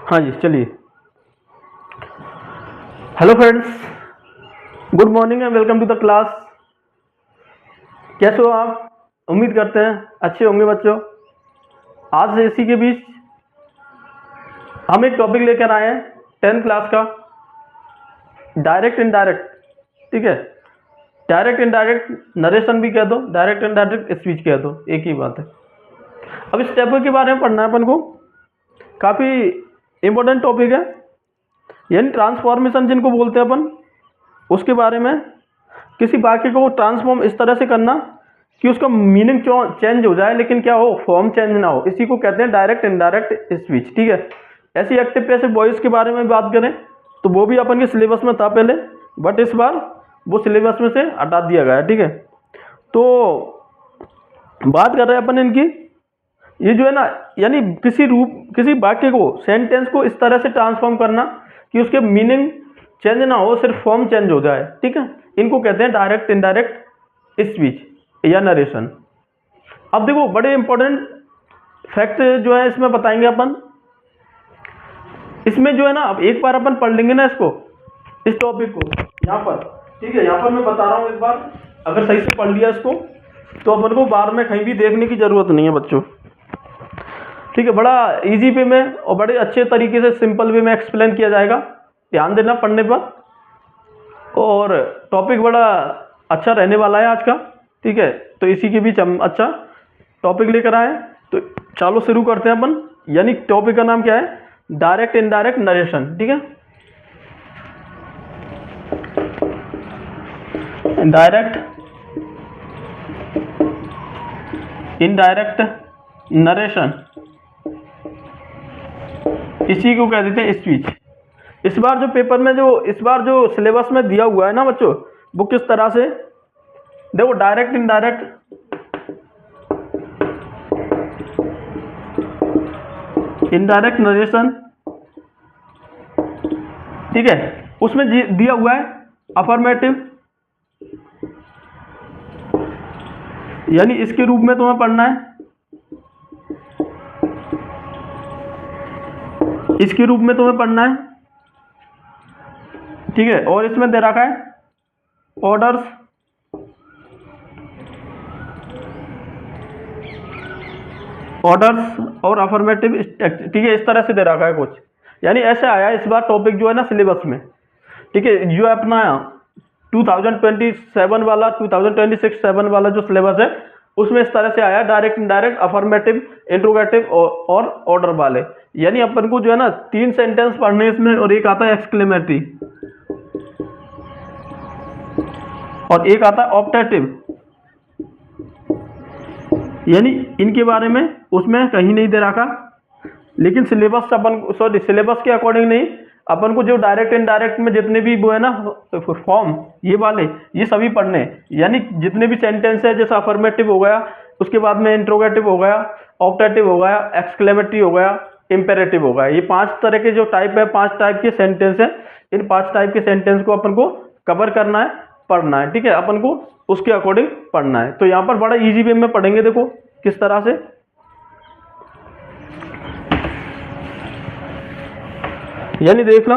हाँ जी, चलिए। Hello friends, good morning and welcome to the class. कैसे हो आप? उम्मीद करते हैं अच्छे होंगे बच्चों। आज इसी के बीच हम एक टॉपिक लेकर आए हैं 10th क्लास का, डायरेक्ट इनडायरेक्ट। ठीक है, डायरेक्ट इनडायरेक्ट नरेशन भी कह दो, डायरेक्ट इनडायरेक्ट स्पीच कह दो, एक ही बात है। अब इस टॉपिक के बारे में पढ़ना है अपन को, काफ़ी इम्पोर्टेंट टॉपिक है, यानी ट्रांसफॉर्मेशन जिनको बोलते हैं अपन, उसके बारे में। किसी वाक्य को ट्रांसफॉर्म इस तरह से करना कि उसका मीनिंग चेंज हो जाए लेकिन क्या हो, फॉर्म चेंज ना हो, इसी को कहते हैं डायरेक्ट इनडायरेक्ट स्पीच। ठीक है, ऐसी एक्टिव पैसिव वॉइस के बारे में बात करें तो वो भी अपन के सिलेबस में था पहले, बट इस बार वो सिलेबस में से हटा दिया गया है। ठीक है, तो बात कर रहे हैं अपन इनकी। ये जो है ना, यानी किसी वाक्य को, सेंटेंस को इस तरह से ट्रांसफॉर्म करना कि उसके मीनिंग चेंज ना हो, सिर्फ फॉर्म चेंज हो जाए। ठीक है, इनको कहते हैं डायरेक्ट इनडायरेक्ट स्पीच या नरेशन। अब देखो, बड़े इंपॉर्टेंट फैक्ट जो है इसमें बताएंगे अपन। इसमें जो है ना, अब एक बार अपन पढ़ लेंगे ना इसको, इस टॉपिक को यहाँ पर। ठीक है, यहाँ पर मैं बता रहा हूँ, एक बार अगर सही से पढ़ लिया इसको तो अपन को बार में कहीं भी देखने की जरूरत नहीं है बच्चों। ठीक है, बड़ा इजी वे में और बड़े अच्छे तरीके से सिंपल वे में एक्सप्लेन किया जाएगा, ध्यान देना पढ़ने पर। और टॉपिक बड़ा अच्छा रहने वाला है आज का। ठीक है, तो इसी के बीच हम अच्छा टॉपिक लेकर आए, तो चलो शुरू करते हैं अपन। यानी टॉपिक का नाम क्या है? Direct indirect narration. ठीक है, डायरेक्ट इनडायरेक्ट नरेशन, इसी को कह देते हैं स्पीच। इस बार जो पेपर में इस बार जो सिलेबस में दिया हुआ है ना बच्चों, वो किस तरह से देखो, डायरेक्ट इनडायरेक्ट नरेशन। ठीक है, उसमें दिया हुआ है अफर्मेटिव, यानी इसके रूप में तुम्हें पढ़ना है, इसके रूप में तुम्हें पढ़ना है। ठीक है, और इसमें दे रखा है ऑर्डर्स, और अफर्मेटिव। ठीक है, इस तरह से दे रखा है कुछ, यानी ऐसे आया इस बार टॉपिक जो है ना सिलेबस में। ठीक है, जो अपना 2027 वाला 2026-7 वाला जो सिलेबस है उसमें इस तरह से आया, डायरेक्ट इनडायरेक्ट, अफर्मेटिव, इंट्रोगेटिव और ऑर्डर वाले। यानी अपन को जो है ना 3 सेंटेंस पढ़ने इसमें, और एक आता है एक्सक्लेमेटरी और एक आता है ऑप्टेटिव। यानी इनके बारे में उसमें कहीं नहीं दे रखा, लेकिन सिलेबस सिलेबस के अकॉर्डिंग नहीं, अपन को जो डायरेक्ट इनडायरेक्ट में जितने भी वो है ना फॉर्म, ये वाले, ये सभी पढ़ने। यानी जितने भी सेंटेंस है, जैसे अफर्मेटिव हो गया, उसके बाद में इंट्रोगेटिव हो गया, ऑप्टेटिव हो गया, एक्सक्लेमेटरी हो गया, इंपेरेटिव हो गया। ये 5 तरह के जो टाइप है, 5 टाइप के सेंटेंस है। इन 5 टाइप के सेंटेंस को अपन को कवर करना है, पढ़ना है। ठीक है, अपन को उसके अकॉर्डिंग पढ़ना है। तो यहाँ पर बड़ा इजी वे में पढ़ेंगे, देखो किस तरह से। यानी देख लो,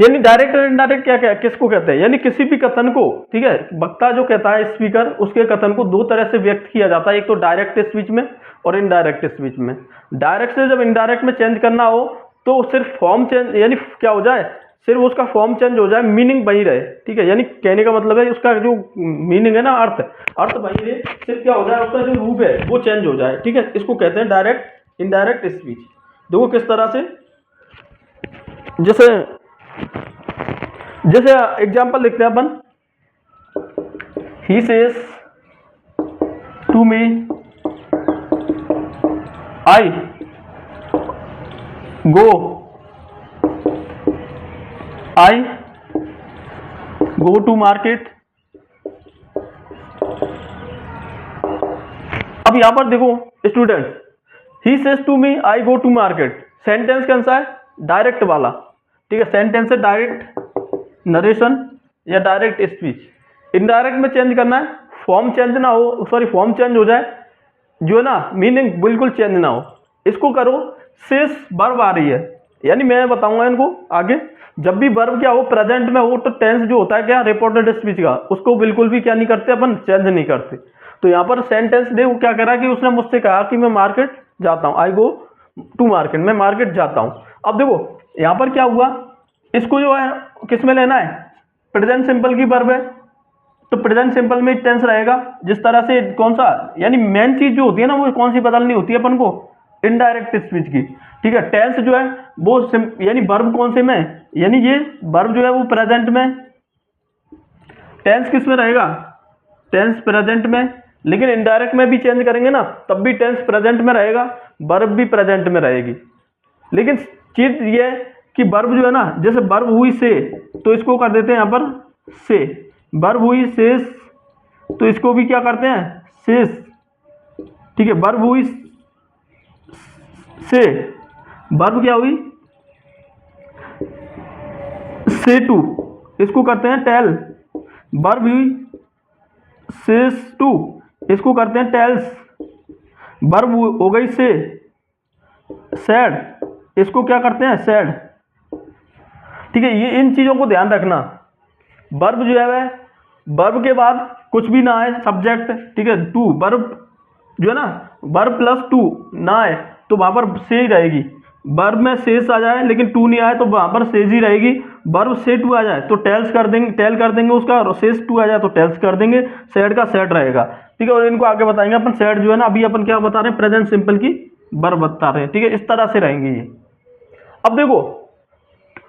यानी डायरेक्ट और इनडायरेक्ट क्या क्या किसको कहते हैं? यानी किसी भी कथन को, ठीक है, वक्ता जो कहता है, स्पीकर, उसके कथन को 2 तरह से व्यक्त किया जाता है, एक तो डायरेक्ट स्पीच में और इनडायरेक्ट स्पीच में। डायरेक्ट से जब इनडायरेक्ट में चेंज करना हो तो सिर्फ फॉर्म चेंज, यानी क्या हो जाए, सिर्फ उसका फॉर्म चेंज हो जाए, मीनिंग वही रहे। ठीक है, यानी कहने का मतलब है उसका जो मीनिंग है ना, अर्थ वही रहे, सिर्फ क्या हो जाए, उसका जो रूप है वो चेंज हो जाए। ठीक है, इसको कहते हैं डायरेक्ट इनडायरेक्ट स्पीच। देखो किस तरह से, जैसे एग्जाम्पल लिखते हैं अपन, he says to me I go to market. अब यहां पर देखो student, he says to me I go to market, sentence कौन सा है? डायरेक्ट वाला। ठीक है, सेंटेंस है डायरेक्ट नरेशन या डायरेक्ट स्पीच। इनडायरेक्ट में चेंज करना है, फॉर्म चेंज ना हो, फॉर्म चेंज हो जाए, जो है ना मीनिंग बिल्कुल चेंज ना हो, इसको करो शेष वर्ब आ रही है, यानी मैं बताऊंगा इनको आगे। जब भी वर्ब क्या हो प्रेजेंट में हो तो टेंस जो होता है क्या रिपोर्टेड स्पीच का, उसको बिल्कुल भी क्या नहीं करते अपन, चेंज नहीं करते। तो यहाँ पर सेंटेंस दे वो क्या करा कि उसने मुझसे कहा कि मैं मार्केट जाता हूँ, आई गो टू मार्केट, मैं मार्केट जाता हूँ। अब देखो यहाँ पर क्या हुआ, इसको जो है किस में लेना है, प्रेजेंट सिंपल की वर्ब है, तो प्रेजेंट सिंपल में टेंस रहेगा। जिस तरह से कौन सा, यानी मेन चीज जो होती है ना वो कौन सी बदलनी होती है अपन को, इनडायरेक्ट स्पीच की, ठीक है। टेंस जो है वो यानी वर्ब कौन से में, यानी ये वर्ब जो है वो प्रेजेंट में, टेंस किस में रहेगा, टेंस प्रेजेंट में, लेकिन इनडायरेक्ट में भी चेंज करेंगे ना तब भी टेंस प्रेजेंट में रहेगा, वर्ब भी प्रेजेंट में रहेगी। लेकिन चीज ये कि वर्ब जो है ना, जैसे वर्ब हुई से, तो इसको कर देते हैं यहाँ पर से, वर्ब हुई शेष, तो इसको भी क्या करते हैं शेष, ठीक है। वर्ब हुई से, वर्ब क्या हुई से टू, इसको करते हैं टेल, वर्ब हुई शेष टू, इसको करते हैं टेल्स, वर्ब हो गई से सैड, इसको क्या करते हैं सैड, ठीक है। ये इन चीजों को ध्यान रखना। वर्ब जो है वर्ब के बाद कुछ भी ना आए सब्जेक्ट, ठीक है। टू वर्ब जो है ना, वर्ब प्लस टू ना आए तो वहां पर से ही रहेगी। वर्ब में शेष आ जाए लेकिन टू नहीं आए तो वहां पर शेष ही रहेगी। वर्ब से टू आ जाए तो टेल्स कर देंगे, टेल कर देंगे उसका, और शेष टू आ जाए तो टेल्स कर देंगे, सैड का सैड रहेगा, ठीक है। और इनको आगे बताएंगे अपन। सैड जो है ना, अभी अपन क्या बता रहे हैं, प्रेजेंट सिंपल की वर्ब बता रहे हैं, ठीक है। इस तरह से रहेंगे ये। अब देखो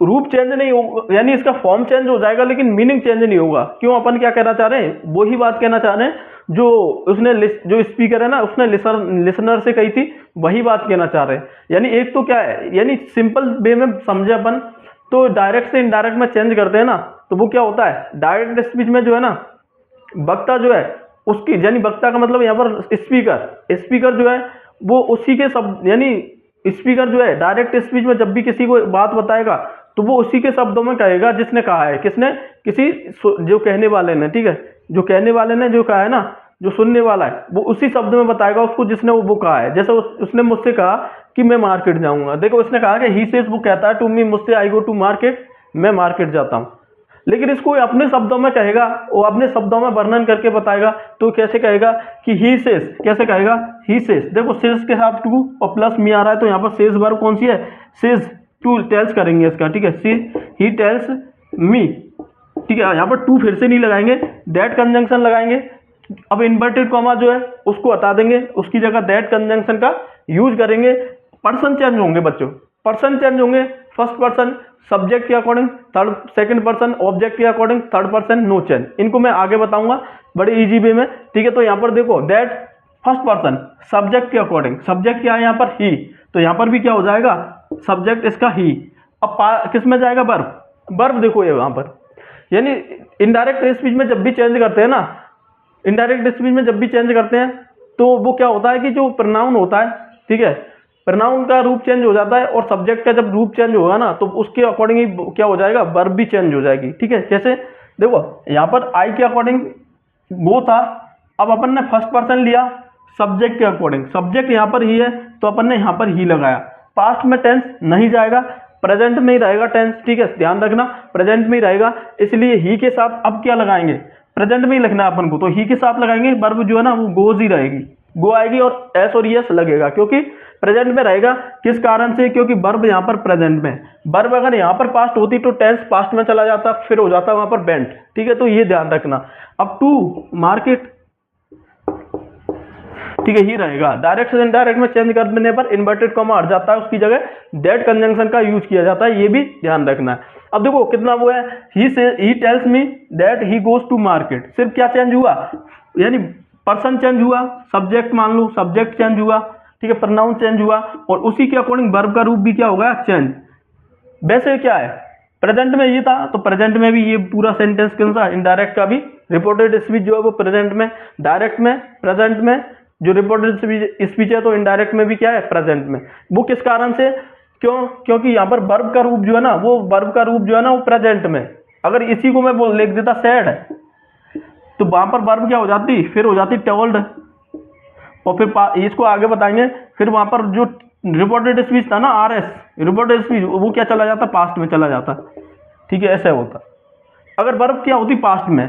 रूप चेंज नहीं होगा, यानी इसका फॉर्म चेंज हो जाएगा लेकिन मीनिंग चेंज नहीं होगा। क्यों, अपन क्या कहना चाह रहे हैं, वही बात कहना चाह रहे हैं जो उसने जो स्पीकर है ना उसने लिसनर से कही थी, वही बात कहना चाह रहे हैं। यानी एक तो क्या है, यानी सिंपल वे में समझे अपन, तो डायरेक्ट से इनडायरेक्ट में चेंज करते हैं ना, तो वो क्या होता है, डायरेक्ट स्पीच में जो है ना वक्ता जो है उसकी, यानी वक्ता का मतलब यहाँ पर स्पीकर, स्पीकर जो है वो उसी के शब्द, यानी स्पीकर जो है डायरेक्ट स्पीच में जब भी किसी को बात बताएगा तो वो उसी के शब्दों में कहेगा जिसने कहा है, किसने, किसी जो कहने वाले ने, ठीक है, जो कहने वाले ने जो कहा है ना, जो सुनने वाला है वो उसी शब्द में बताएगा उसको जिसने वो कहा है। जैसे उसने मुझसे कहा कि मैं मार्केट जाऊंगा, देखो उसने कहा कि ही सेज, वो कहता है टू मी, मुझसे, आई गो टू मार्केट, मैं मार्केट जाता हूँ। लेकिन इसको अपने शब्दों में कहेगा, वो अपने शब्दों में वर्णन करके बताएगा, तो कैसे कहेगा कि ही सेज, कैसे कहेगा ही सेज, देखो सेज के साथ टू और प्लस मी आ रहा है तो यहाँ पर सेज वर्ब कौन सी है, सेज टू, टेल्स करेंगे इसका, ठीक है। सी ही टेल्स मी, ठीक है। यहाँ पर टू फिर से नहीं लगाएंगे, दैट कंजंक्शन लगाएंगे। अब इन्वर्टेड कॉमा जो है उसको हटा देंगे, उसकी जगह दैट कंजंक्शन का यूज करेंगे। पर्सन चेंज होंगे बच्चों, पर्सन चेंज होंगे, फर्स्ट पर्सन सब्जेक्ट के according, third second person object के according, third person no change. इनको मैं आगे बताऊंगा बड़े इजी वे में, ठीक है। तो यहाँ पर देखो दैट फर्स्ट पर्सन सब्जेक्ट के अकॉर्डिंग, सब्जेक्ट क्या है यहाँ पर ही, तो यहाँ पर भी क्या हो जाएगा सब्जेक्ट इसका ही। अब किस में जाएगा वर्ब, वर्ब देखो ये वहां पर, यानी इनडायरेक्ट स्पीच में जब भी चेंज करते हैं ना, इनडायरेक्ट स्पीच में जब भी चेंज करते हैं तो वो क्या होता है कि जो प्रोनाउन होता है, ठीक है, प्रोनाउन का रूप चेंज हो जाता है, और सब्जेक्ट का जब रूप चेंज होगा ना तो उसके अकॉर्डिंग ही क्या हो जाएगा, वर्ब भी चेंज हो जाएगी, ठीक है। कैसे, देखो यहाँ पर आई के अकॉर्डिंग वो था, अब अपन ने फर्स्ट पर्सन लिया सब्जेक्ट के अकॉर्डिंग, सब्जेक्ट यहाँ पर ही है तो अपन ने यहाँ पर ही लगाया। पास्ट में टेंस नहीं जाएगा, प्रेजेंट में ही रहेगा टेंस, ठीक है, ध्यान रखना प्रेजेंट में ही रहेगा, इसलिए ही के साथ अब क्या लगाएंगे, प्रेजेंट में ही लिखना है अपन को, तो ही के साथ लगाएंगे, वर्ब जो है ना वो गोज ही रहेगी, गो आएगी और एस और यस लगेगा क्योंकि प्रेजेंट में रहेगा। किस कारण से, क्योंकि वर्ब यहाँ पर प्रेजेंट में, वर्ब अगर यहाँ पर पास्ट होती तो टेंस पास्ट में चला जाता, फिर हो जाता वहां पर बेंट, ठीक है। तो ये ध्यान रखना। अब टू मार्केट, ठीक है, ही रहेगा। डायरेक्ट से इनडायरेक्ट में चेंज कर देने पर इन्वर्टेड कॉमा हट जाता है, उसकी जगह दैट कंजंक्शन का यूज किया जाता है, ये भी ध्यान रखना है। अब देखो कितना वो है, he tells me that he goes to market, सिर्फ क्या चेंज हुआ, यानी पर्सन चेंज हुआ, सब्जेक्ट मान लो सब्जेक्ट चेंज हुआ, ठीक है, प्रोनाउन चेंज हुआ, और उसी के अकॉर्डिंग वर्ब का रूप भी क्या होगा, चेंज। वैसे क्या है, प्रेजेंट में ये था तो प्रेजेंट में भी ये पूरा सेंटेंस कौन सा, इनडायरेक्ट का भी रिपोर्टेड स्पीच जो है वो प्रेजेंट में, डायरेक्ट में, प्रेजेंट में जो रिपोर्टेड स्पीच है तो इनडायरेक्ट में भी क्या है, प्रेजेंट में। वो किस कारण से, क्यों, क्योंकि यहाँ पर वर्ब का रूप जो है ना, वो वर्ब का रूप जो है ना वो प्रेजेंट में, अगर इसी को मैं लिख देता सैड तो वहां पर वर्ब क्या हो जाती, फिर हो जाती टोल्ड, और फिर इसको आगे बताएंगे, फिर वहां पर जो रिपोर्टेड स्पीच था ना, RS, रिपोर्टेड स्पीच, वो क्या चला जाता, पास्ट में चला जाता, ठीक है, ऐसा होता। अगर वर्ब क्या होती पास्ट में,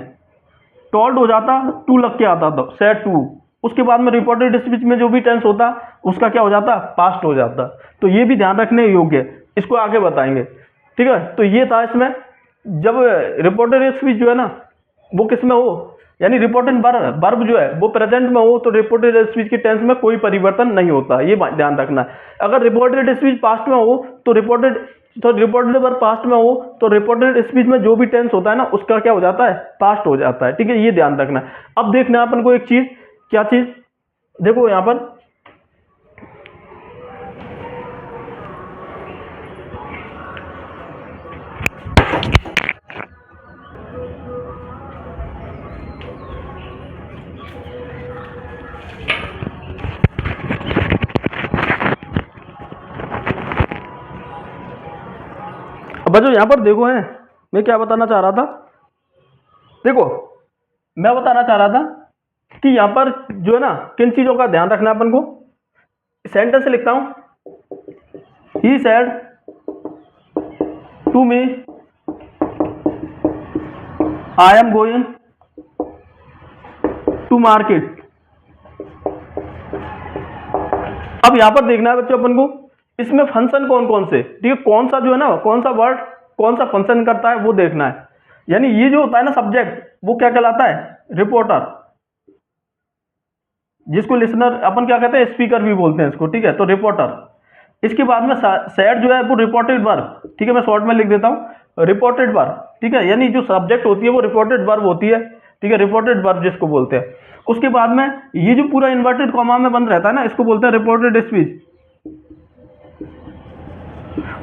टोल्ड हो जाता, टू लग के आता था, सेड टू, उसके बाद में रिपोर्टेड स्पीच में जो भी टेंस होता उसका क्या हो जाता, पास्ट हो जाता। तो ये भी ध्यान रखने योग्य है, इसको आगे बताएंगे, ठीक है। तो ये था इसमें, जब रिपोर्टेड स्पीच जो है ना वो किस में हो, यानी रिपोर्टेड वर्ब जो है वो प्रेजेंट में हो तो रिपोर्टेड स्पीच के टेंस में कोई परिवर्तन नहीं होता, ये ध्यान रखना है। अगर रिपोर्टेड स्पीच पास्ट में हो तो रिपोर्टेड वर्ब पास्ट में हो तो रिपोर्टेड स्पीच में जो भी टेंस होता है ना उसका क्या हो जाता है, पास्ट हो जाता है, ठीक है, ये ध्यान रखना है। अब देखना है अपन को एक चीज, क्या चीज, देखो यहां पर बच्चों यहां पर देखो है, मैं क्या बताना चाह रहा था, देखो मैं बताना चाह रहा था कि यहां पर जो है ना किन चीजों का ध्यान रखना है अपन को। सेंटेंस लिखता हूं, he said to me I am going to market. अब यहां पर देखना है बच्चों अपन को, इसमें फंक्शन कौन कौन से, ठीक है, कौन सा जो है ना, कौन सा वर्ड कौन सा फंक्शन करता है वो देखना है। यानी ये जो होता है ना सब्जेक्ट, वो क्या कहलाता है, रिपोर्टर, जिसको लिसनर अपन क्या कहते हैं, स्पीकर भी बोलते हैं इसको, ठीक है, तो रिपोर्टर। इसके बाद में सैड जो है वो रिपोर्टेड वर्ब, ठीक है, मैं शॉर्ट में लिख देता हूं, रिपोर्टेड वर्ब, ठीक है, यानी जो सब्जेक्ट होती है वो रिपोर्टेड वर्ब होती है, ठीक है, रिपोर्टेड वर्ब जिसको बोलते हैं। उसके बाद में ये जो पूरा इन्वर्टेड कॉमा में बंद रहता है ना, इसको बोलते हैं रिपोर्टेड स्पीच।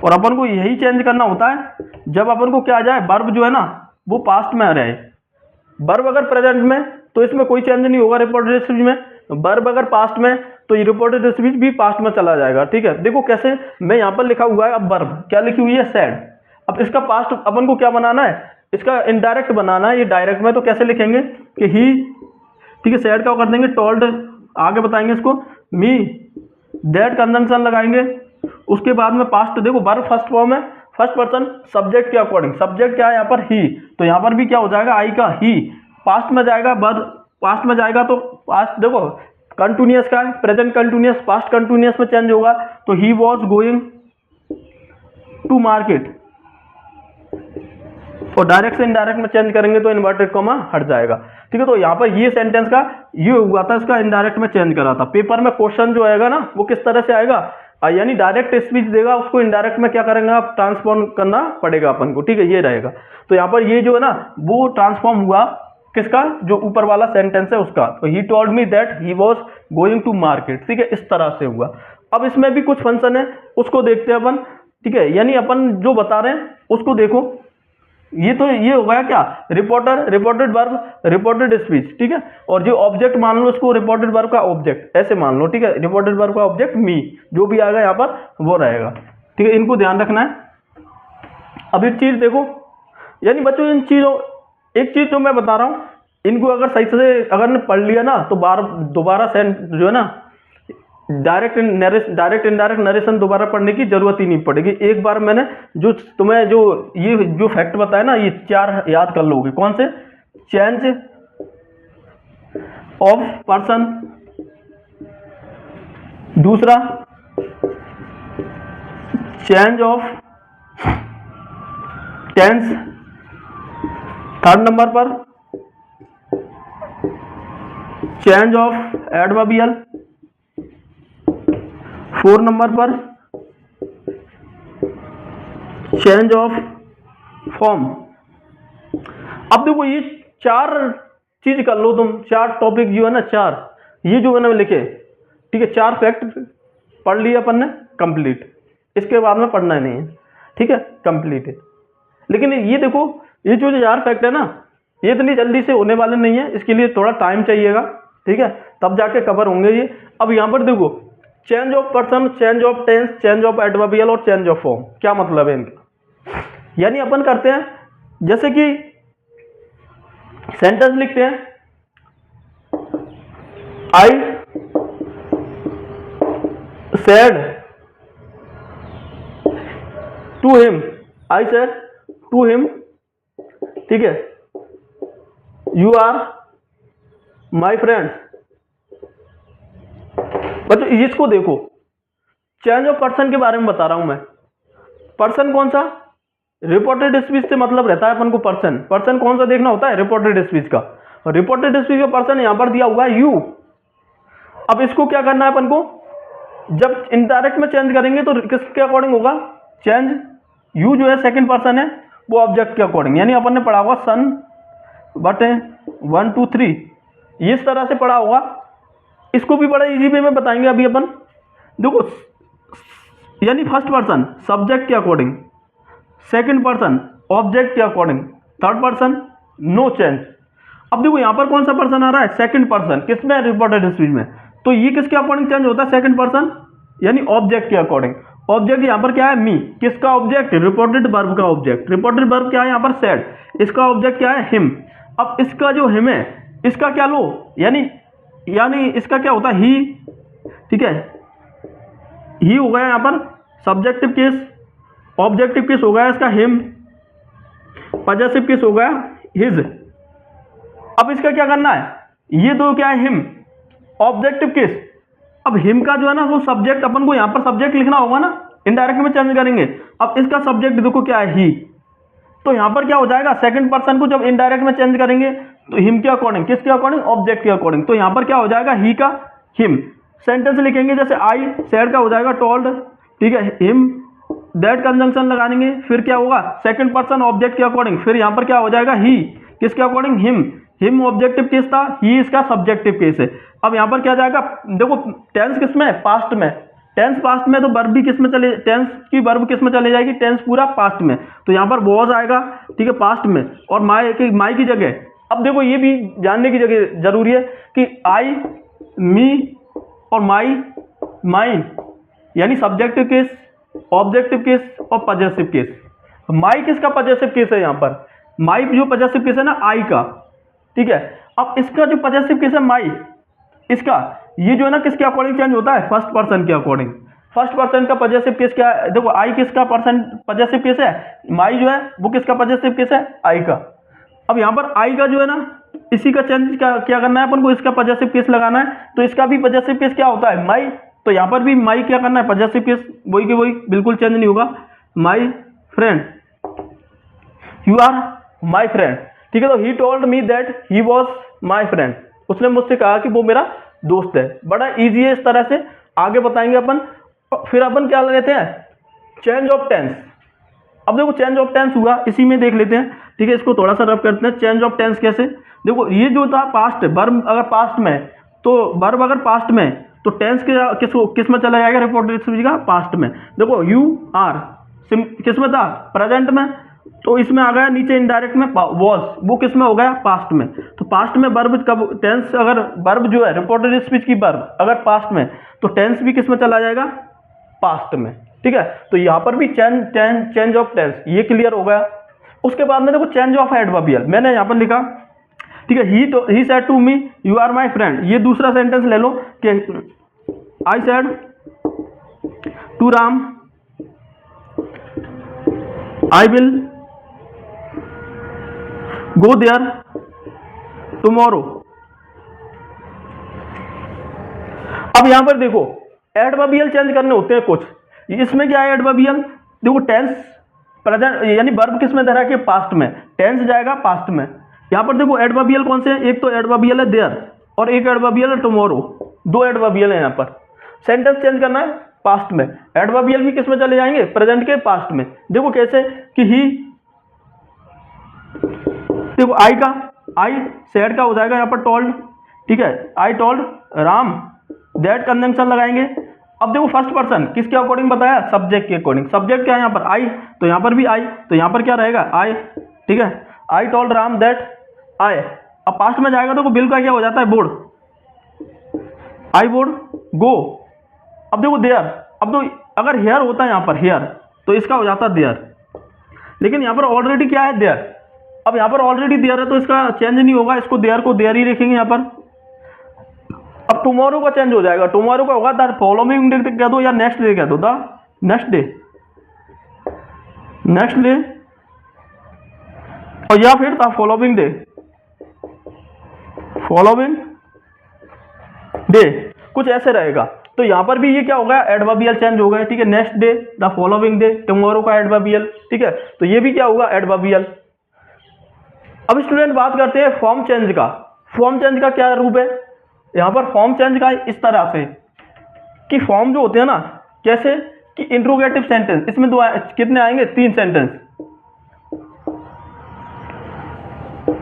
और अपन को यही चेंज करना होता है जब अपन को क्या आ जाए, वर्ब जो है ना वो पास्ट में आ रहे, वर्ब अगर प्रेजेंट में तो इसमें कोई चेंज नहीं होगा रिपोर्टेड स्पीच में, वर्ब अगर पास्ट में तो ये रिपोर्टेड स्पीच भी पास्ट में चला जाएगा, ठीक है। देखो कैसे, मैं यहां पर लिखा हुआ है, अब वर्ब क्या लिखी हुई है, सैड, अब इसका पास्ट अपन को क्या बनाना है, इसका इनडायरेक्ट बनाना है, ये डायरेक्ट में तो कैसे लिखेंगे कि ही, ठीक है, सैड का कर देंगे टोल्ड, आगे बताएंगे इसको, मी दैट कंजंक्शन लगाएंगे। उसके बाद में पास्ट, देखो वर्ब फर्स्ट फॉर्म है, फर्स्ट पर्सन सब्जेक्ट के अकॉर्डिंग, सब्जेक्ट क्या है यहाँ पर, ही, तो यहाँ पर भी क्या हो जाएगा, आई का ही, पास्ट में जाएगा, वर्ब पास्ट में जाएगा तो पास्ट, देखो कंटिन्यूअस का है, प्रेजेंट कंटिन्यूअस, पास्ट कंटिन्यूअस में चेंज होगा, तो he was going to market, और डायरेक्ट से इनडायरेक्ट में चेंज करेंगे तो इन्वर्टेड कॉमा हट जाएगा, ठीक है। तो यहाँ पर ये सेंटेंस का ये हुआ था, इसका इनडायरेक्ट में चेंज करा था। पेपर में क्वेश्चन जो आएगा ना वो किस तरह से आएगा, यानी डायरेक्ट स्पीच देगा, उसको इनडायरेक्ट में क्या करेंगे आप, ट्रांसफॉर्म करना पड़ेगा अपन को, ठीक है, ये रहेगा। तो यहाँ पर ये जो है ना वो ट्रांसफॉर्म हुआ किसका, जो ऊपर वाला सेंटेंस है उसका, तो he told me that he was going to market, ठीक है, इस तरह से हुआ। अब इसमें भी कुछ फंक्शन है उसको देखते हैं अपन, ठीक है, यानी अपन जो बता रहे हैं उसको देखो, ये तो ये हो गया क्या, reporter, reported verb, reported speech, ठीक है, और जो ऑब्जेक्ट मान लो इसको रिपोर्टेड वर्ब का ऑब्जेक्ट ऐसे मान लो, ठीक है, रिपोर्टेड वर्ब का ऑब्जेक्ट मी, जो भी आएगा यहाँ पर वो रहेगा, ठीक है, इनको ध्यान रखना है। अब एक चीज देखो, यानी बच्चों इन चीजों, एक चीज जो मैं बता रहा हूँ इनको अगर सही से अगर पढ़ लिया ना तो दोबारा सेंट जो है ना डायरेक्ट इनडायरेक्ट नरेशन दोबारा पढ़ने की जरूरत ही नहीं पड़ेगी। एक बार मैंने जो तुम्हें जो फैक्ट बताया ना, ये 4 याद कर लोगे। कौन से, चेंज ऑफ पर्सन, दूसरा change of tense, third number पर चेंज ऑफ एडवर्बियल, 4 नंबर पर चेंज ऑफ फॉर्म। अब देखो ये 4 चीज कर लो तुम, 4 टॉपिक जो है ना 4, ये जो मैंने लिखे, ठीक है, 4 फैक्ट पढ़ लिया अपन ने, कंप्लीट, इसके बाद में पढ़ना ही नहीं है, ठीक है, कंप्लीट है। लेकिन ये देखो ये जो 4 फैक्ट है ना ये इतनी जल्दी से होने वाले नहीं है, इसके लिए थोड़ा टाइम चाहिएगा, ठीक है, तब जाके कवर होंगे ये। अब यहां पर देखो change of person, change of tense, change of adverbial और चेंज ऑफ फॉर्म, क्या मतलब है इनका, यानी अपन करते हैं जैसे कि सेंटेंस लिखते हैं, I said to him, I said to him, ठीक है, यू आर माई फ्रेंड। बच्चों इसको देखो, चेंज ऑफ पर्सन के बारे में बता रहा हूं मैं। पर्सन कौन सा, रिपोर्टेड स्पीच से मतलब रहता है अपन को पर्सन। पर्सन कौन सा देखना होता है, रिपोर्टेड स्पीच का। और रिपोर्टेड स्पीच का पर्सन यहां पर दिया हुआ है यू। अब इसको क्या करना है अपन को, जब इनडायरेक्ट में चेंज करेंगे तो किसके अकॉर्डिंग होगा चेंज, यू जो है सेकंड पर्सन है वो ऑब्जेक्ट के अकॉर्डिंग, यानी अपन ने पढ़ा होगा सन बटे 1 2 3, इस तरह से पढ़ा होगा। इसको भी बड़ा इजी वे में बताएंगे अभी अपन। देखो यानी फर्स्ट पर्सन सब्जेक्ट के अकॉर्डिंग, सेकंड पर्सन ऑब्जेक्ट के according, third person no change. अब देखो यहां पर कौन सा पर्सन आ रहा है, सेकंड पर्सन, किसमें, रिपोर्टेड स्पीच में। तो ये किसके अकॉर्डिंग चेंज होता है, सेकंड पर्सन, यानी ऑब्जेक्ट के अकॉर्डिंग। ऑब्जेक्ट यहां पर क्या है, मी, किसका ऑब्जेक्ट, रिपोर्टेड वर्ब का ऑब्जेक्ट। रिपोर्टेड वर्ब क्या है यहां पर, सेड, इसका ऑब्जेक्ट क्या है, हिम। अब इसका जो हिम है इसका क्या लो, यानी इसका क्या होता है, ही, ठीक है, ही हो गया यहां पर सब्जेक्टिव केस, ऑब्जेक्टिव केस हो गया इसका हिम, पॉजेसिव केस हो गया हिज। अब इसका क्या करना है, ये दो क्या है, हिम, ऑब्जेक्टिव केस। अब हिम का जो है ना वो सब्जेक्ट, अपन को यहां पर सब्जेक्ट लिखना होगा ना, इनडायरेक्ट में चेंज करेंगे। अब इसका सब्जेक्ट देखो क्या है, ही। तो यहां पर क्या हो जाएगा, सेकंड पर्सन को जब इनडायरेक्ट में चेंज करेंगे तो हिम के अकॉर्डिंग, किसके अकॉर्डिंग, ऑब्जेक्ट के अकॉर्डिंग। तो यहां पर क्या हो जाएगा, ही का हिम। सेंटेंस लिखेंगे जैसे आई सेड का हो जाएगा टोल्ड, ठीक है, हिम दैट कंजंक्शन लगाएंगे, फिर क्या होगा, सेकंड पर्सन ऑब्जेक्ट के अकॉर्डिंग, फिर यहां पर क्या हो जाएगा, ही किसके according, him. Him objective case था, ही इसका सब्जेक्टिव केस है। अब यहां पर क्या जाएगा, देखो टेंस किसमें, पास्ट में, टेंस पास्ट में, तो वर्ब भी किसमें चले, टेंस की वर्ब किसमें चले जाएगी, टेंस पूरा पास्ट में। तो यहां पर वॉज आएगा, ठीक है, पास्ट में, और माई की जगह। अब देखो ये भी जानने की जगह जरूरी है कि आई, मी और माई, माइन, यानी सब्जेक्टिव केस, ऑब्जेक्टिव केस और पॉजेसिव केस। माई किसका पॉजेसिव केस है, यहां पर माई जो पॉजेसिव केस है ना, आई का, ठीक है। अब इसका जो पॉजेसिव केस है माई, इसका ये जो है ना किसके अकॉर्डिंग चेंज होता है, फर्स्ट पर्सन के अकॉर्डिंग। फर्स्ट पर्सन का पॉजेसिव केस क्या है, देखो आई किसका पर्सन पॉजेसिव केस है, माई जो है वो किसका पॉजेसिव केस है, आई का। अब यहां पर आई का जो है ना, इसी का चेंज क्या करना है अपन को, इसका पॉजेसिव केस लगाना है। तो इसका भी पॉजेसिव केस क्या होता है, माई। तो यहां पर भी माई क्या करना है, पॉजेसिव केस वही के वही, बिल्कुल चेंज नहीं होगा, my friend, you are my friend, ठीक है। तो he told me that he was my friend, उसने मुझसे कहा कि वो मेरा दोस्त है। बड़ा इजी है, इस तरह से आगे बताएंगे अपन। फिर अपन क्या लेते हैं, चेंज ऑफ टेंस। अब देखो चेंज ऑफ टेंस हुआ, इसी में देख लेते हैं, ठीक है। इसको थोड़ा सा रफ करते हैं, चेंज ऑफ टेंस कैसे। देखो ये जो था पास्ट, वर्ब अगर पास्ट में, तो वर्ब अगर पास्ट में, तो टेंस किस में चला जाएगा, रिपोर्टेड स्पीच का पास्ट में। देखो यू आर किस में था, प्रेजेंट में, तो इसमें आ गया नीचे इनडायरेक्ट में वॉज, वो किस में हो गया, पास्ट में। तो पास्ट में वर्ब कब, टेंस अगर वर्ब जो है रिपोर्टेड स्पीच की वर्ब अगर पास्ट में, तो टेंस भी किस में चला जाएगा, पास्ट में, ठीक है। तो यहां पर भी चेंज ऑफ टेंस, ये क्लियर हो गया। उसके बाद में देखो चेंज ऑफ एडवर्बियल, मैंने यहां पर लिखा, ठीक है, he said to me you are my friend. ये दूसरा सेंटेंस ले लो कि I said to Ram I will go there tomorrow. अब यहां पर देखो एडवर्बियल चेंज करने होते हैं कुछ, इसमें क्या है एडवर्बियल, देखो टेंस प्रेजेंट, यानी वर्ब किस में धरा के, पास्ट में, टेंस जाएगा पास्ट में। यहां पर देखो एडवर्बियल कौन से हैं, एक तो एडवर्बियल है देयर और एक एडवर्बियल है टुमारो, दो एडवर्बियल है। यहां पर सेंटेंस चेंज करना है पास्ट में, एडवर्बियल भी किस में चले जाएंगे, प्रेजेंट के पास्ट में। देखो कैसे कि ही, देखो आई का, आई सेड का हो जाएगा यहां पर टोल्ड, ठीक है, I told Ram that conjunction लगाएंगे। अब देखो फर्स्ट पर्सन किसके अकॉर्डिंग बताया, सब्जेक्ट के अकॉर्डिंग। सब्जेक्ट क्या है यहाँ पर, आई, तो यहाँ पर भी आई, तो यहाँ पर क्या रहेगा, आई, ठीक है, I told Ram that I. अब पास्ट में जाएगा तो बिल का क्या हो जाता है, बोर्ड, आई वुड गो। अब देखो देयर, अब तो अगर हेयर होता है यहाँ पर हेयर, तो इसका हो जाता है देयर, लेकिन यहाँ पर ऑलरेडी क्या है, देयर। अब यहाँ पर ऑलरेडी देयर है तो इसका चेंज नहीं होगा, इसको देयर को देयर ही लिखेंगे यहाँ पर। अब टुमारो का चेंज हो जाएगा, टुमारो का होगा द फॉलोइंग डे कह दो या नेक्स्ट डे कह दो, the next day, next day, और या फिर था फॉलोइंग डे, फॉलोइंग डे, कुछ ऐसे रहेगा। तो यहां पर भी ये क्या होगा, एडवर्बियल चेंज हो गया, ठीक है। Next day, the following day, tomorrow का एडवर्बियल, ठीक है। तो ये भी क्या होगा, एडवर्बियल। अब स्टूडेंट बात करते हैं फॉर्म चेंज का। फॉर्म चेंज का क्या रूप है, यहां पर फॉर्म चेंज का इस तरह से कि फॉर्म जो होते हैं ना, कैसे कि इंट्रोगेटिव सेंटेंस, इसमें कितने आएंगे, 3 सेंटेंस,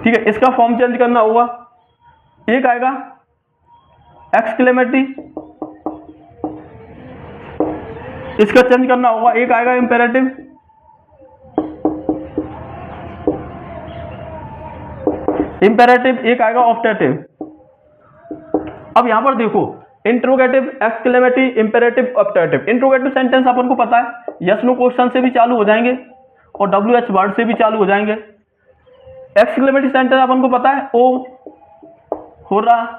ठीक है। इसका फॉर्म चेंज करना होगा, एक आएगा एक्सक्लेमेटरी, इसका चेंज करना होगा, एक आएगा इंपेरेटिव, एक आएगा ऑप्टेटिव। अब यहां पर देखो, interrogative, exclamatory, imperative, optative. Interrogative sentence अपन को पता है यस नो क्वेश्चन से भी चालू हो जाएंगे और WH वर्ड से भी चालू हो जाएंगे। एक्सक्लेमेटरी सेंटेंस अपन को पता है ओ, हो रहा,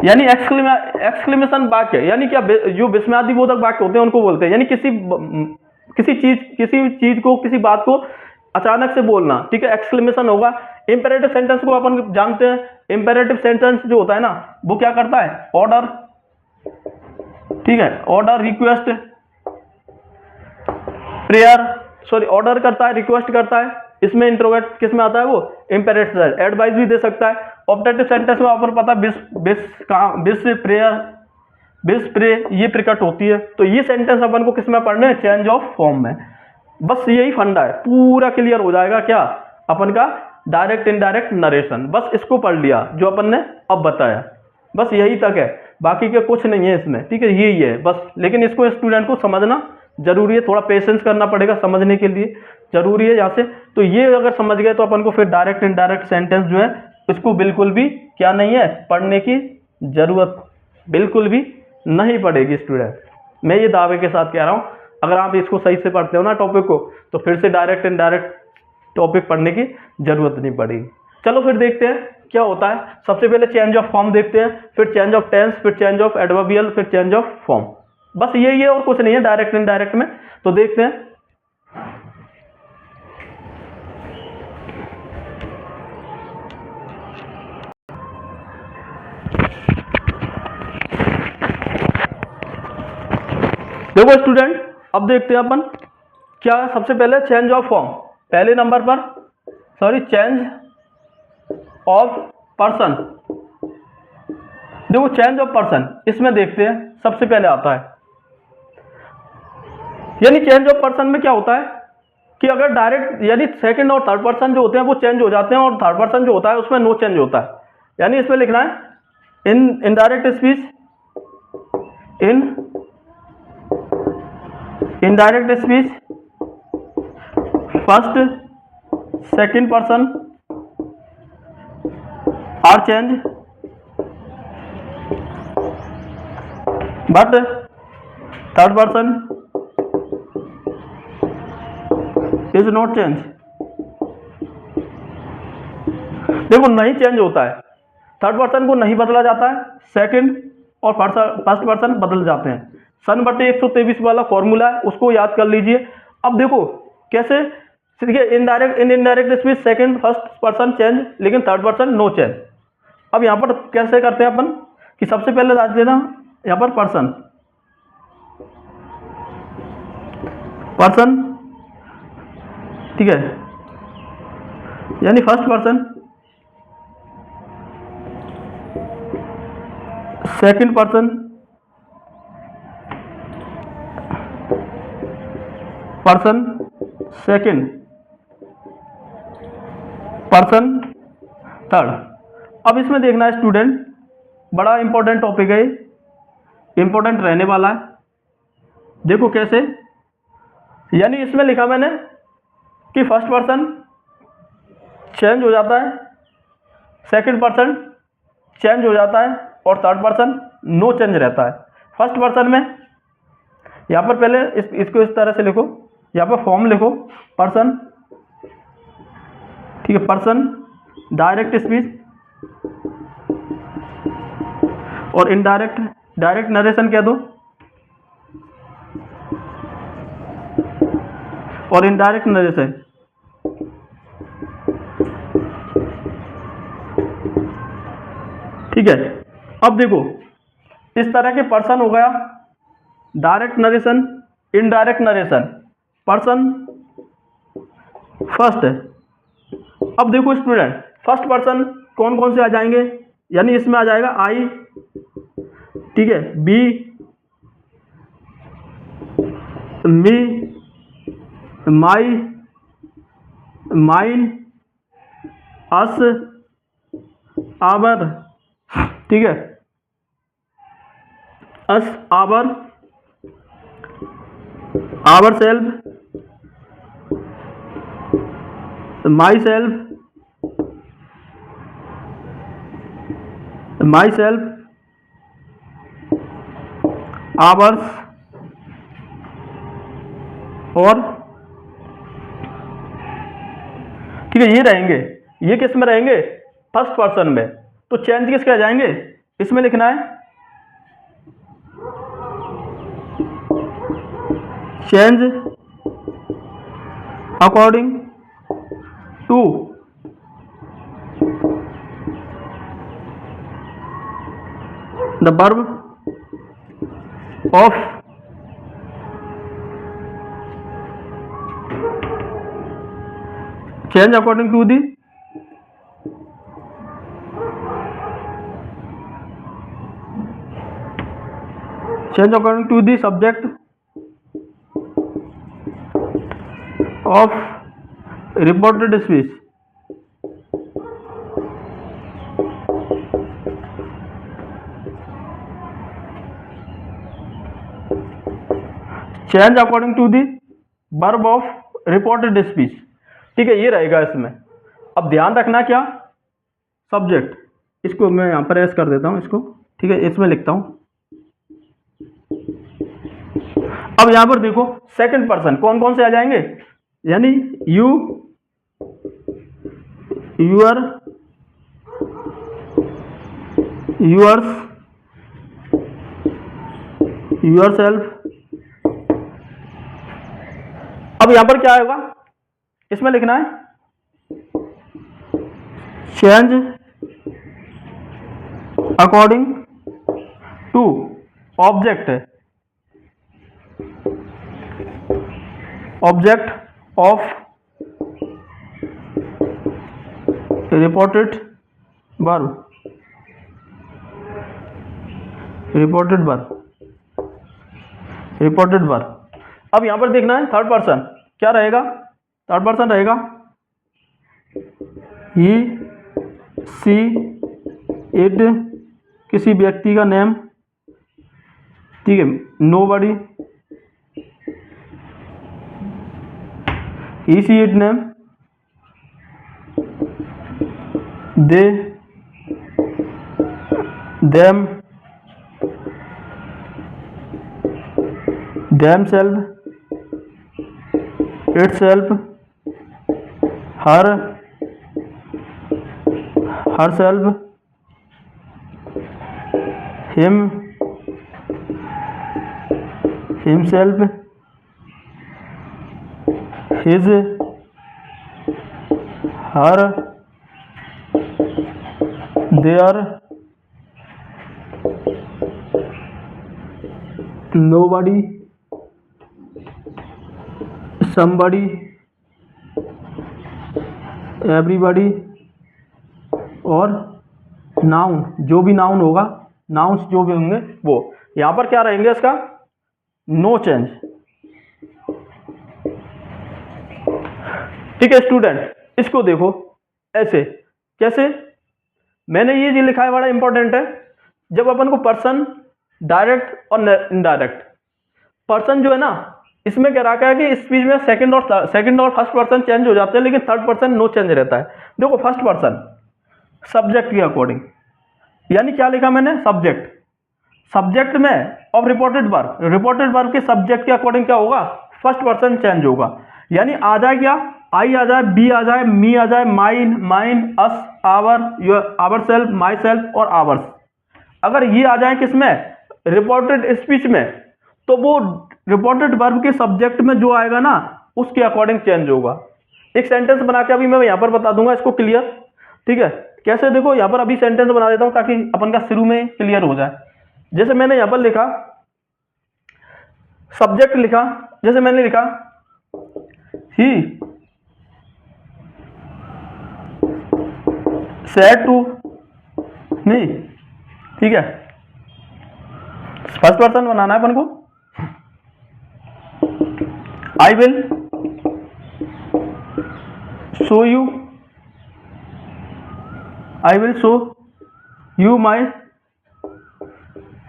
यानी एक्सक्लेमेशन वाक्य, यानी क्या, जो विस्मयादिबोधक वाक्य होते हैं उनको बोलते हैं, यानी किसी चीज को, किसी बात को अचानक से बोलना, ठीक है, एक्सक्लेमेशन होगा। इंपेरेटिव सेंटेंस को अपन जानते हैं, इंपेरेटिव सेंटेंस जो होता है ना, वो क्या करता है, ऑर्डर, ठीक है, order, request, prayer, sorry, order करता है, रिक्वेस्ट करता है। इसमें इंट्रोगेट किस में आता है, वो इंपेरेटिव, एडवाइस भी दे सकता है। ऑप्टेटिव सेंटेंस में आपको पता है विश, प्रेयर, विश, प्रे, ये प्रकट होती है। तो ये सेंटेंस अपन को किस में पढ़ने हैं, चेंज ऑफ फॉर्म में। बस यही फंडा है, पूरा क्लियर हो जाएगा क्या अपन का, डायरेक्ट इनडायरेक्ट नरेशन। बस इसको पढ़ लिया जो अपन ने अब बताया, बस यही तक है, बाकी के कुछ नहीं है इसमें, ठीक है, यही है बस। लेकिन इसको स्टूडेंट को समझना जरूरी है, थोड़ा पेशेंस करना पड़ेगा समझने के लिए, जरूरी है यहाँ से। तो ये अगर समझ गए तो अपन को फिर डायरेक्ट इनडायरेक्ट सेंटेंस जो है इसको बिल्कुल भी क्या नहीं है, पढ़ने की जरूरत बिल्कुल भी नहीं पड़ेगी स्टूडेंट। मैं ये दावे के साथ कह रहा हूँ, अगर आप इसको सही से पढ़ते हो ना टॉपिक को, तो फिर से डायरेक्ट इनडायरेक्ट टॉपिक पढ़ने की जरूरत नहीं पड़ेगी। चलो फिर देखते हैं क्या होता है। सबसे पहले चेंज ऑफ फॉर्म देखते हैं, फिर चेंज ऑफ टेंस, फिर चेंज ऑफ एडवर्बियल, फिर चेंज ऑफ फॉर्म। बस यही है और कुछ नहीं है डायरेक्ट इनडायरेक्ट में। तो देखते हैं। देखो स्टूडेंट, अब देखते हैं अपन क्या है। सबसे पहले चेंज ऑफ फॉर्म, पहले नंबर पर, सॉरी, चेंज ऑफ पर्सन। देखो चेंज ऑफ पर्सन, इसमें देखते हैं सबसे पहले आता है, यानी चेंज ऑफ पर्सन में क्या होता है कि अगर डायरेक्ट, यानी सेकंड और थर्ड पर्सन जो होते हैं वो चेंज हो जाते हैं, और थर्ड पर्सन जो होता है उसमें नो चेंज होता है। यानी इसमें लिखना है in indirect speech, indirect speech first second person are change, but third person is not change. देखो नहीं चेंज होता है, थर्ड पर्सन को नहीं बदला जाता है, सेकंड और फर्स्ट पर्सन बदल जाते हैं। सन बटे 123 वाला फॉर्मूला है, उसको याद कर लीजिए। अब देखो कैसे, देखिए इनडायरेक्ट, इन indirect speech second first person change, लेकिन थर्ड पर्सन नो चेंज। अब यहाँ पर कैसे करते हैं अपन कि सबसे पहले डाल देना यहाँ पर पर्सन, पर्सन, ठीक है, यानी first person, second person, person second, person third. अब इसमें देखना है स्टूडेंट, बड़ा इंपॉर्टेंट टॉपिक है, इंपॉर्टेंट रहने वाला है। देखो कैसे, यानी इसमें लिखा मैंने कि फर्स्ट पर्सन चेंज हो जाता है, सेकंड पर्सन चेंज हो जाता है, और थर्ड पर्सन नो चेंज रहता है। फर्स्ट पर्सन में यहाँ पर पहले इसको इस तरह से लिखो, यहाँ पर फॉर्म लिखो, पर्सन, ठीक है, पर्सन डायरेक्ट स्पीच और इनडायरेक्ट, डायरेक्ट नरेशन कह दो, और इनडायरेक्ट नरेशन। ठीक है, अब देखो इस तरह के पर्सन हो गया, direct narration, indirect narration, person first है। अब देखो स्टूडेंट, फर्स्ट पर्सन कौन कौन से आ जाएंगे, यानी इसमें आ जाएगा आई, ठीक है, we, me, my, mine, us, our, ठीक है, us, our, ourself, myself, myself, ours, और ठीक है, ये रहेंगे, ये किस में रहेंगे, फर्स्ट पर्सन में। तो चेंज किसके आ जाएंगे, इसमें लिखना है change according to the verb of change according to the subject of reported speech। Change according to the verb of reported speech. ठीक है, ये रहेगा इसमें। अब ध्यान रखना क्या, सब्जेक्ट, इसको मैं यहाँ पर ऐसे कर देता हूँ इसको, ठीक है, इसमें लिखता हूँ। अब यहाँ पर देखो सेकंड पर्सन कौन कौन से आ जाएंगे, यानी you, your, yours, yourself. अब यहां पर क्या आएगा, इसमें लिखना है change according to object, object of reported verb, reported verb, reported verb. अब यहां पर देखना है थर्ड पर्सन क्या रहेगा, थर्ड पर्सन रहेगा ही, सी, इट, किसी व्यक्ति का नेम, ठीक है, nobody, he, she, it name, they, them, themselves, itself, her, herself, him, himself, his, her, their, nobody, somebody, everybody, और नाउन, जो भी नाउन होगा, नाउन्स जो भी होंगे वो। यहां पर क्या रहेंगे इसका, नो चेंज। ठीक है स्टूडेंट, इसको देखो ऐसे, कैसे, मैंने ये जो लिखा है बड़ा इंपॉर्टेंट है। जब अपन को पर्सन डायरेक्ट और इनडायरेक्ट, पर्सन जो है ना, इसमें क्या रखा है कि स्पीच में सेकंड और फर्स्ट पर्सन चेंज हो जाते हैं, लेकिन थर्ड पर्सन नो चेंज रहता है। देखो फर्स्ट पर्सन सब्जेक्ट के अकॉर्डिंग, यानी क्या लिखा मैंने, सब्जेक्ट, सब्जेक्ट में ऑफ रिपोर्टेड वर्ब के सब्जेक्ट के अकॉर्डिंग क्या होगा, फर्स्ट पर्सन चेंज होगा। यानी आ जाए क्या, आई आ जाए, बी आ जाए, मी आ जाए, mine, mine, us, our, your, ourself, myself और आवर्स। अगर ये आ जाए किसमें, रिपोर्टेड स्पीच में, तो वो रिपोर्टेड वर्ब के सब्जेक्ट में जो आएगा ना, उसके अकॉर्डिंग चेंज होगा। एक सेंटेंस बना के अभी मैं यहाँ पर बता दूंगा इसको क्लियर, ठीक है। कैसे, देखो यहाँ पर अभी सेंटेंस बना देता हूँ ताकि अपन का शुरू में क्लियर हो जाए। जैसे मैंने यहाँ पर लिखा सब्जेक्ट लिखा, जैसे मैंने लिखा ही सेड टू मी, ठीक है। फर्स्ट पर्सन बनाना है अपन को। I will show you, I will show you my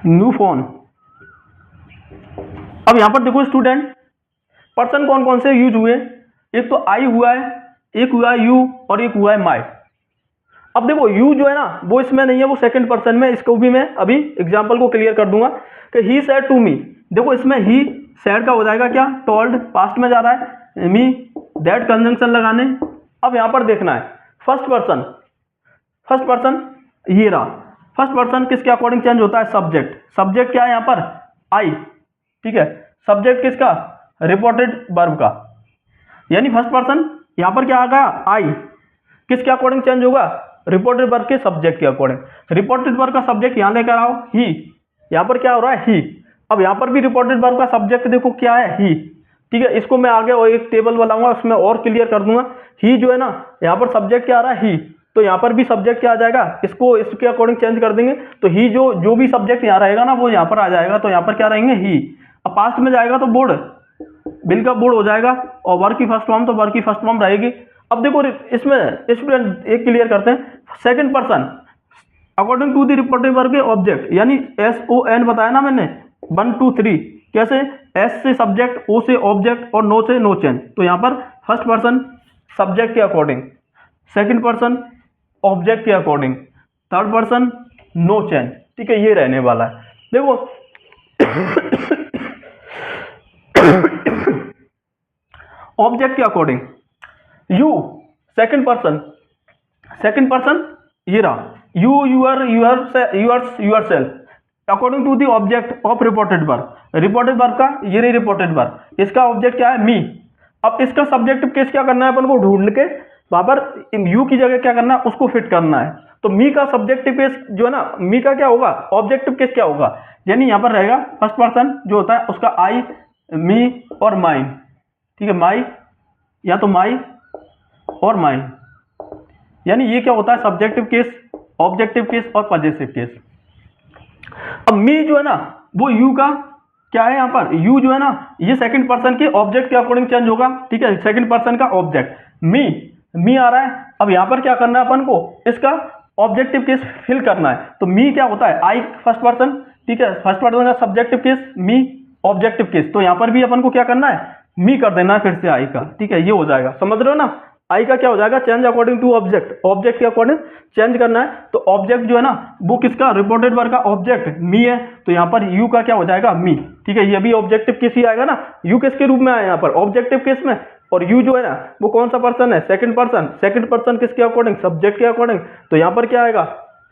new phone. अब यहां पर देखो स्टूडेंट, पर्सन कौन कौन से यूज हुए, एक तो आई हुआ है, एक हुआ है यू और एक हुआ है माई। अब देखो यू जो है ना वो इसमें नहीं है, वो सेकंड पर्सन में, इसको भी मैं अभी एग्जांपल को क्लियर कर दूंगा कि ही सेड टू मी। देखो इसमें ही सेड का हो जाएगा क्या, टोल्ड, पास्ट में जा रहा है, मी दैट कंजंक्शन लगाने। अब यहां पर देखना है फर्स्ट पर्सन, फर्स्ट पर्सन ये रहा। फर्स्ट पर्सन किसके अकॉर्डिंग चेंज होता है, सब्जेक्ट। सब्जेक्ट क्या है यहाँ पर, आई, ठीक है। सब्जेक्ट किसका, रिपोर्टेड वर्ब का, यानी फर्स्ट पर्सन यहाँ पर क्या आ गया, आई, किसके अकॉर्डिंग चेंज होगा, रिपोर्टेड वर्ब के सब्जेक्ट के अकॉर्डिंग। रिपोर्टेड वर्ब का सब्जेक्ट यहाँ लेकर आओ ही, यहाँ पर क्या हो रहा है ही। अब यहाँ पर भी रिपोर्टेड वर्ब का सब्जेक्ट देखो क्या है, ही, ठीक है। इसको मैं आगे और एक टेबल बनाऊंगा उसमें और क्लियर कर दूंगा। ही जो है ना यहाँ पर सब्जेक्ट क्या आ रहा है, ही, तो यहाँ पर भी सब्जेक्ट क्या आ जाएगा, इसको इसके अकॉर्डिंग चेंज कर देंगे तो ही जो भी सब्जेक्ट यहाँ रहेगा ना वो यहाँ पर आ जाएगा, तो यहाँ पर क्या रहेंगे, ही। अब पास्ट में जाएगा तो बोर्ड, बिल का बोर्ड हो जाएगा, और वर्क की फर्स्ट फॉर्म तो वर्क की फर्स्ट फॉर्म रहेगी। अब देखो इसमें स्टूडेंट एक क्लियर करते हैं, second person according to the reported verb के ऑब्जेक्ट, यानी SON बताया ना मैंने 1 2 3, कैसे, S से सब्जेक्ट, O से ऑब्जेक्ट और नो से नो चेंज। तो यहाँ पर फर्स्ट पर्सन सब्जेक्ट के अकॉर्डिंग, सेकंड पर्सन ऑब्जेक्ट के according, third person no change, ठीक है। ये रहने वाला है। देखो ऑब्जेक्ट के according you, second person, second person ये रहा, you yourself according to the object of reported verb. Reported verb का ये रही रिपोर्टेड वर्ब, इसका ऑब्जेक्ट क्या है, मी। अब इसका सब्जेक्टिव केस क्या करना है अपन को, ढूंढ के वहां पर यू की जगह क्या करना है, उसको फिट करना है। तो मी का सब्जेक्टिव केस जो है ना, मी का क्या होगा, ऑब्जेक्टिव केस क्या होगा, यानी यहाँ पर रहेगा फर्स्ट पर्सन जो होता है उसका आई, मी और माइन, ठीक है। माई या तो माई और माइन, यानी ये क्या होता है, सब्जेक्टिव केस, ऑब्जेक्टिव केस और पॉजेसिव केस। अब मी जो है ना वो यू का क्या है, यहाँ पर यू जो है ना ये सेकंड पर्सन के ऑब्जेक्ट के अकॉर्डिंग चेंज होगा, ठीक है। सेकंड पर्सन का ऑब्जेक्ट मी आ रहा है। अब यहाँ पर क्या करना है अपन को, इसका ऑब्जेक्टिव केस फिल करना है। तो मी क्या होता है, आई फर्स्ट पर्सन, ठीक है। फर्स्ट पर्सन का सब्जेक्टिव केस मी, ऑब्जेक्टिव केस, तो यहाँ पर भी अपन को क्या करना है, मी कर देना है फिर से आई का, ठीक है। ये हो जाएगा, समझ रहे हो ना। आई का क्या हो जाएगा, change according to object, object के अकॉर्डिंग चेंज करना है। तो ऑब्जेक्ट जो है ना वो किसका, रिपोर्टेड वर्ब का ऑब्जेक्ट मी है, तो यहाँ पर यू का क्या हो जाएगा, मी, ठीक है। ये भी ऑब्जेक्टिव केस ही आएगा ना, यू किसके रूप में आया यहाँ पर, ऑब्जेक्टिव केस में, और यू जो है ना वो कौन सा पर्सन है, सेकंड पर्सन। सेकंड पर्सन किसके अकॉर्डिंग, सब्जेक्ट के अकॉर्डिंग, तो यहाँ पर क्या आएगा,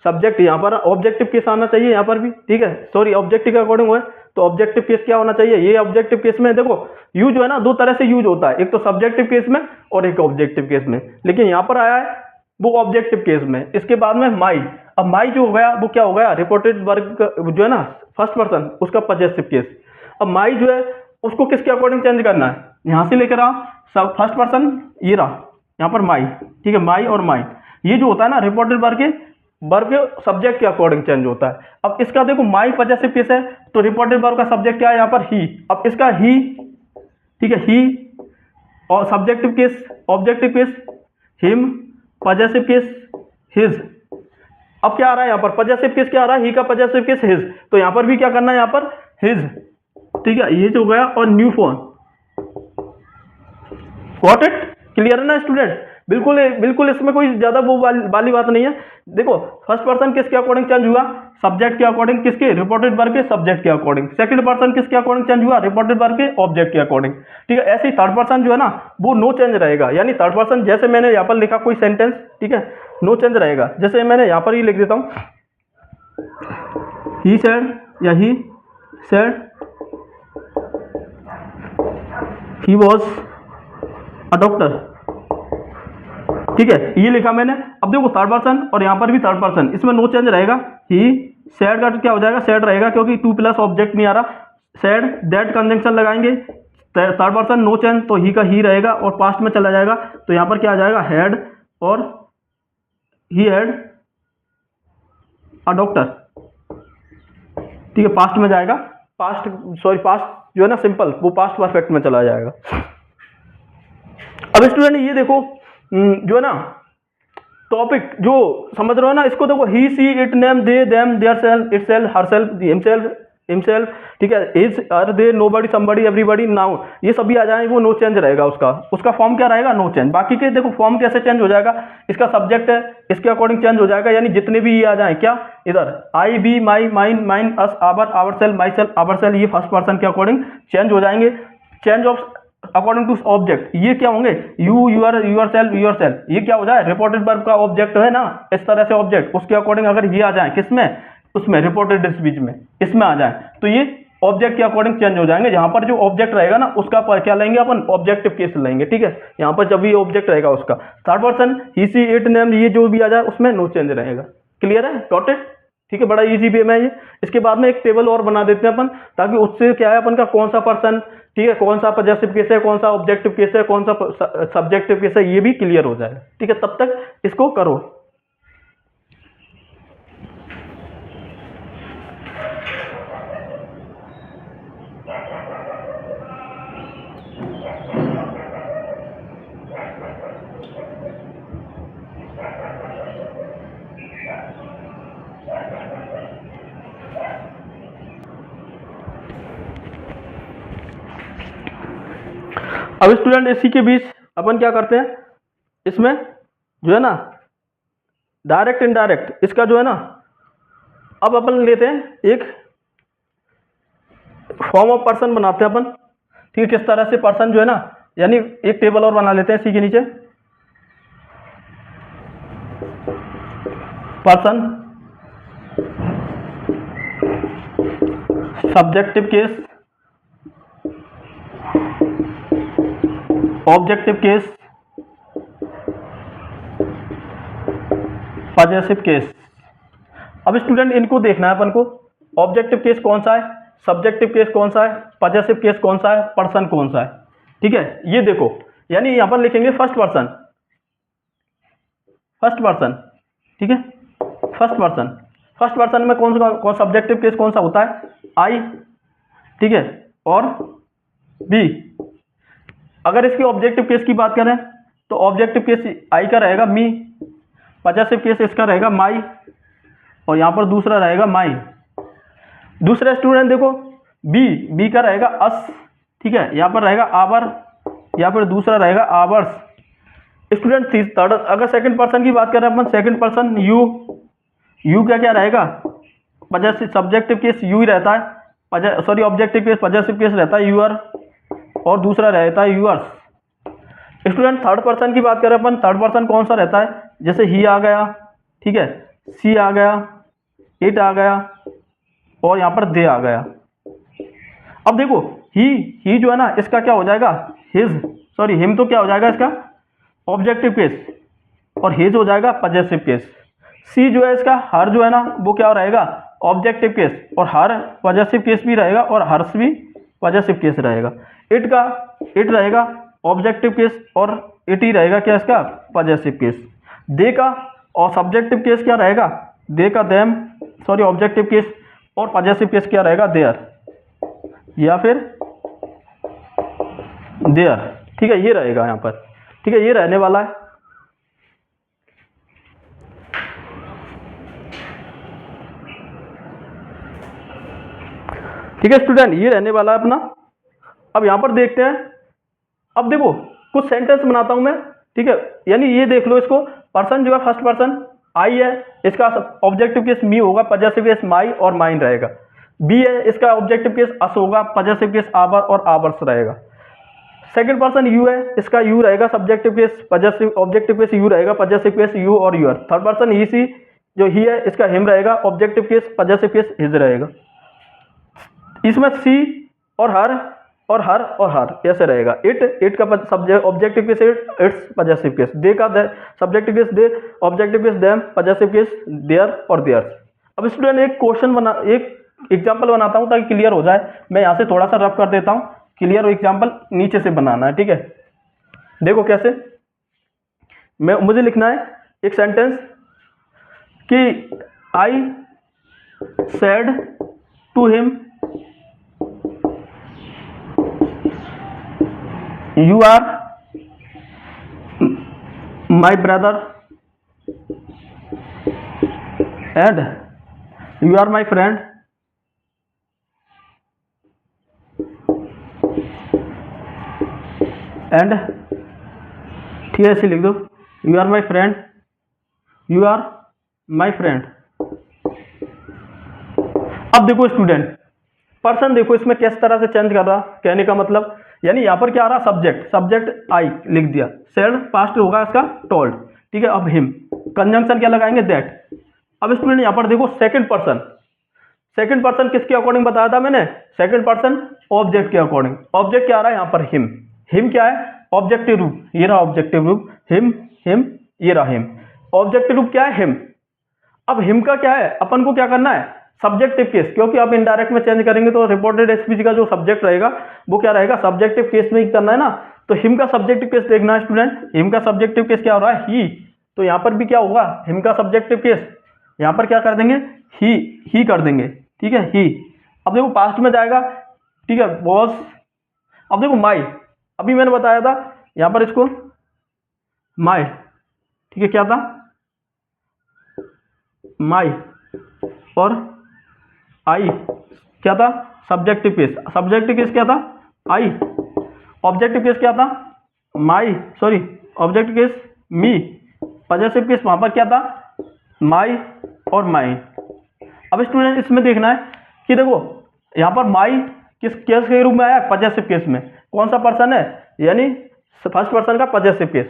सब्जेक्ट, यहाँ पर ऑब्जेक्टिव केस आना चाहिए यहाँ पर भी, ठीक है। सॉरी, ऑब्जेक्टिव के अकॉर्डिंग हुआ, तो ऑब्जेक्टिव केस क्या होना चाहिए, ये ऑब्जेक्टिव केस में देखो यू जो है ना दो तरह से यूज होता है, एक तो सब्जेक्टिव केस में और एक ऑब्जेक्टिव केस में, लेकिन यहाँ पर आया है वो ऑब्जेक्टिव केस में। इसके बाद में माई, अब माई जो हो गया वो क्या हो गया, रिपोर्टेड वर्ब जो है ना फर्स्ट पर्सन उसका पॉजेसिव केस। अब माई जो है उसको किसके अकॉर्डिंग चेंज करना है, यहाँ से लेकर आओ, सब फर्स्ट पर्सन ये रहा यहाँ पर माई, ठीक है। माई और माई ये जो होता है ना रिपोर्टेड वर्ब के सब्जेक्ट के अकॉर्डिंग चेंज होता है। अब इसका देखो माई पॉजेसिव केस है, तो रिपोर्टेड वर्ब का सब्जेक्ट क्या है यहाँ पर, ही। अब इसका ही, ठीक है, ही, और subjective case, objective case him, possessive case his. अब क्या आ रहा है यहाँ पर, पॉजेसिव केस क्या आ रहा है, ही का पॉजेसिव केस हिज, तो यहाँ पर भी क्या करना है, यहाँ पर हिज, ठीक है। ये जो गया, और new phone, got it, clear है ना स्टूडेंट। बिल्कुल इसमें कोई ज्यादा वो वाली बात नहीं है। देखो फर्स्ट पर्सन किसके अकॉर्डिंग चेंज हुआ, सब्जेक्ट के अकॉर्डिंग, किसके, रिपोर्टेड वर्ब के सब्जेक्ट के अकॉर्डिंग। सेकंड पर्सन किसके अकॉर्डिंग चेंज हुआ, रिपोर्टेड वर्ब के ऑब्जेक्ट के अकॉर्डिंग, ठीक है। ऐसे ही थर्ड पर्सन जो है ना वो नो चेंज रहेगा, यानी थर्ड पर्सन जैसे मैंने यहाँ पर लिखा कोई सेंटेंस, ठीक है, नो चेंज रहेगा। जैसे मैंने यहाँ पर ही लिख देता हूँ, ही सेड या he said, he was a doctor, ठीक है, ये लिखा मैंने। अब देखो थर्ड पर्सन और यहाँ पर भी थर्ड पर्सन, इसमें नो चेंज रहेगा। ही सेड का क्या हो जाएगा, सेड रहेगा, क्योंकि टू प्लस ऑब्जेक्ट नहीं आ रहा। सेड दैट कंजंक्शन लगाएंगे, थर्ड पर्सन नो चेंज, तो ही का ही रहेगा और पास्ट में चला जाएगा, तो यहाँ पर क्या आ जाएगा, हैड और ही हैड अ डॉक्टर, ठीक है, पास्ट में जाएगा। पास्ट पास्ट जो है ना सिंपल, वो पास्ट परफेक्ट में चला जाएगा। अब स्टूडेंट ये देखो जो है ना टॉपिक जो समझ रहे हो ना, इसको देखो, he she it name they them their self itself herself himself, ठीक है, is are they nobody somebody everybody now, ये सभी आ जाए, वो नो चेंज रहेगा। उसका फॉर्म क्या रहेगा, नो चेंज। बाकी के देखो फॉर्म कैसे चेंज हो जाएगा, इसका सब्जेक्ट है, इसके अकॉर्डिंग चेंज हो जाएगा, यानी जितने भी ये आ जाए क्या, इधर I we my mine mine us our ourself myself ourself, ये फर्स्ट पर्सन के अकॉर्डिंग चेंज हो जाएंगे। Change of according to object, ये क्या होंगे, यू यूर सेल्फ, ये क्या हो जाए, रिपोर्टेड वर्ब का ऑब्जेक्ट है ना, इस तरह से ऑब्जेक्ट, उसके अकॉर्डिंग अगर ये आ जाए किसमें, उसमें रिपोर्टेड स्पीच में, इसमें आ जाए, तो ये ऑब्जेक्ट के अकॉर्डिंग चेंज हो जाएंगे। जहां पर जो ऑब्जेक्ट रहेगा ना उसका क्या लेंगे अपन, ऑब्जेक्टिव केस लेंगे, ठीक है, यहाँ पर जब भी ऑब्जेक्ट रहेगा उसका। Third person he she it name, ये जो भी आ जाए उसमें नो चेंज रहेगा। क्लियर है, गॉट इट, ठीक है, बड़ा इजी वे में ये। इसके बाद में एक टेबल और बना देते हैं अपन, ताकि उससे क्या है अपन का कौन सा पर्सन, ठीक है, कौन सा पॉजेसिव केस है, कौन सा ऑब्जेक्टिव केस है, कौन सा सब्जेक्टिव केस है, ये भी क्लियर हो जाएगा, ठीक है। तब तक इसको करो। अब स्टूडेंट इसी के बीच अपन क्या करते हैं, इसमें जो है ना डायरेक्ट इनडायरेक्ट, इसका जो है ना, अब अपन लेते हैं एक फॉर्म ऑफ पर्सन बनाते हैं अपन, ठीक है, किस तरह से पर्सन जो है ना, यानी एक टेबल और बना लेते हैं इसी के नीचे। Person subjective case, objective case, possessive case. अब स्टूडेंट इनको देखना है अपन को, ऑब्जेक्टिव केस कौन सा है, सब्जेक्टिव केस कौन सा है, पॉजेसिव केस कौन सा है, पर्सन कौन सा है, ठीक है, ये देखो, यानी यहां पर लिखेंगे फर्स्ट पर्सन, ठीक है, फर्स्ट पर्सन में कौन सब्जेक्टिव केस कौन सा होता है, आई, ठीक है, और बी। अगर इसके ऑब्जेक्टिव केस की बात करें तो ऑब्जेक्टिव केस आई का रहेगा मी, पॉजेसिव केस इसका रहेगा माई, और यहां पर दूसरा रहेगा माई। दूसरा स्टूडेंट देखो बी का रहेगा अस, ठीक है, यहां पर रहेगा आवर, या फिर दूसरा रहेगा आवर्स। स्टूडेंट थर्ड, अगर सेकंड पर्सन की बात करें अपन, सेकंड पर्सन यू क्या रहेगा, पॉजेसिव, सब्जेक्टिव केस यू ही रहता है, sorry objective case possessive case रहता है यूर, और दूसरा रहता है यूअर्स। स्टूडेंट थर्ड पर्सन की बात करें अपन, थर्ड पर्सन कौन सा रहता है, जैसे ही आ गया, ठीक है, सी आ गया, इट आ गया, और यहां पर दे आ गया। अब देखो ही जो है ना, इसका क्या हो जाएगा, हिम तो क्या हो जाएगा इसका ऑब्जेक्टिव केस, और हिज हो जाएगा पॉजेसिव केस। सी जो है इसका हर जो है ना, वो क्या रहेगा ऑब्जेक्टिव केस, और हर पॉजेसिव केस भी रहेगा, और हर्ष भी पॉजेसिव केस रहेगा। इट रहेगा ऑब्जेक्टिव केस, और इट ही रहेगा क्या इसका पॉजेसिव केस। दे का और सब्जेक्टिव केस क्या रहेगा, दे का देम, सॉरी ऑब्जेक्टिव केस, और पॉजेसिव केस क्या रहेगा देयर, या फिर देयर, ठीक है, ये रहेगा यहां पर, ठीक है, ये रहने वाला है। ठीक है स्टूडेंट, ये रहने वाला है अपना। अब यहां पर देखते हैं, अब देखो कुछ सेंटेंस बनाता हूं मैं, ठीक है, यानी ये देख लो इसको, पर्सन जो है फर्स्ट पर्सन आई है, इसका ऑब्जेक्टिव केस मी होगा, पॉजेसिव केस माई और माइन रहेगा। बी है, इसका ऑब्जेक्टिव केस अस होगा, पॉजेसिव केस आवर और आवर्स रहेगा। सेकंड पर्सन यू है, इसका यू रहेगा, subjective case possessive, objective case you रहेगा, पॉजेसिव केस यू और यूर। थर्ड पर्सन ही सी, जो ही है इसका हिम रहेगा, objective case possessive case his रहेगा। इसमें सी और हर और हर ऐसे रहेगा। इट का subject objective case its possessive case, they का subjective case they, objective case them, possessive case their और देयर्स। अब स्टूडेंट एक एग्जाम्पल बनाता हूँ ताकि क्लियर हो जाए। मैं यहाँ से थोड़ा सा रफ कर देता हूँ, क्लियर एग्जाम्पल नीचे से बनाना है, ठीक है। देखो कैसे, मुझे लिखना है एक सेंटेंस कि I said to him you are my brother and you are my friend and, ठीक है, ऐसे लिख दो, you are my friend, you are my friend. अब देखो स्टूडेंट, पर्सन देखो इसमें किस तरह से चेंज कर रहा, कहने का मतलब यानी यहाँ पर क्या आ रहा, सब्जेक्ट आई लिख दिया, सेड पास्ट होगा इसका टोल्ड, ठीक है। अब हिम, कंजंक्शन क्या लगाएंगे, दैट। अब स्टूडेंट यहाँ पर देखो सेकंड पर्सन किसके अकॉर्डिंग बताया था मैंने, सेकंड पर्सन ऑब्जेक्ट के अकॉर्डिंग। ऑब्जेक्ट क्या आ रहा है यहाँ पर, हिम क्या है, ऑब्जेक्टिव रूप, ये रहा ऑब्जेक्टिव रूप, हिम, ये रहा हिम, ऑब्जेक्टिव रूप क्या है, हिम। अब हिम का क्या है, अपन को क्या करना है, सब्जेक्टिव केस, क्योंकि आप इनडायरेक्ट में चेंज करेंगे तो रिपोर्टेड स्पीच का जो सब्जेक्ट रहेगा वो क्या रहेगा, सब्जेक्टिव केस में ही करना है ना। तो हिम का सब्जेक्टिव केस देखना है स्टूडेंट, हिम का सब्जेक्टिव केस क्या हो रहा है, ही। तो यहाँ पर भी क्या होगा, हिम का सब्जेक्टिव केस, यहाँ पर क्या कर देंगे, ही कर देंगे, ठीक है, ही। अब देखो पास्ट में जाएगा, ठीक है, वॉज। अब देखो माई, अभी मैंने बताया था यहाँ पर इसको माई, ठीक है, क्या था माई, और आई क्या था, सब्जेक्टिव केस क्या था, आई। ऑब्जेक्टिव केस क्या था, माई, ऑब्जेक्टिव केस मी। पजेसिव केस वहां पर क्या था, माई और माई। अब स्टूडेंट इसमें देखना है कि देखो यहाँ पर माई किस केस के रूप में आया, पजेसिव केस में। कौन सा पर्सन है, यानी फर्स्ट पर्सन का पजेसिव केस।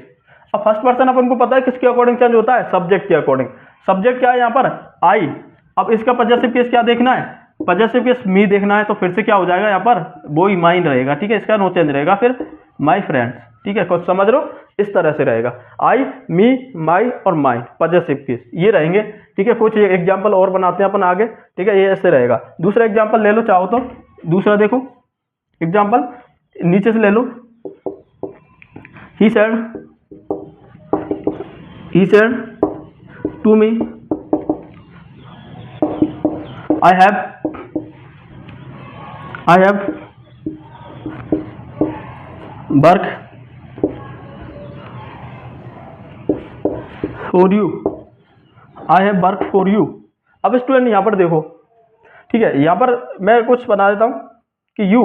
अब फर्स्ट पर्सन अपन को पता है किसके अकॉर्डिंग चेंज होता है, सब्जेक्ट के अकॉर्डिंग। सब्जेक्ट क्या है यहाँ पर, आई। अब इसका पजेसिव केस क्या देखना है, पजेसिव केस मी देखना है, तो फिर से क्या हो जाएगा यहाँ पर, वो ही माइन रहेगा, ठीक है, इसका नो चेंज रहेगा, फिर माई फ्रेंड्स, ठीक है, कुछ समझ लो, इस तरह से रहेगा, आई, मी, माई और माई, पजेसिव केस ये रहेंगे, ठीक है। कुछ एग्जाम्पल और बनाते हैं अपन आगे, ठीक है, ये ऐसे रहेगा। दूसरा एग्जाम्पल ले लो चाहो तो, दूसरा देखो एग्जाम्पल नीचे से ले लो, he said to me I have work for you, I have work for you। अब स्टूडेंट यहाँ पर देखो, ठीक है, यहाँ पर मैं कुछ बना देता हूँ कि यू,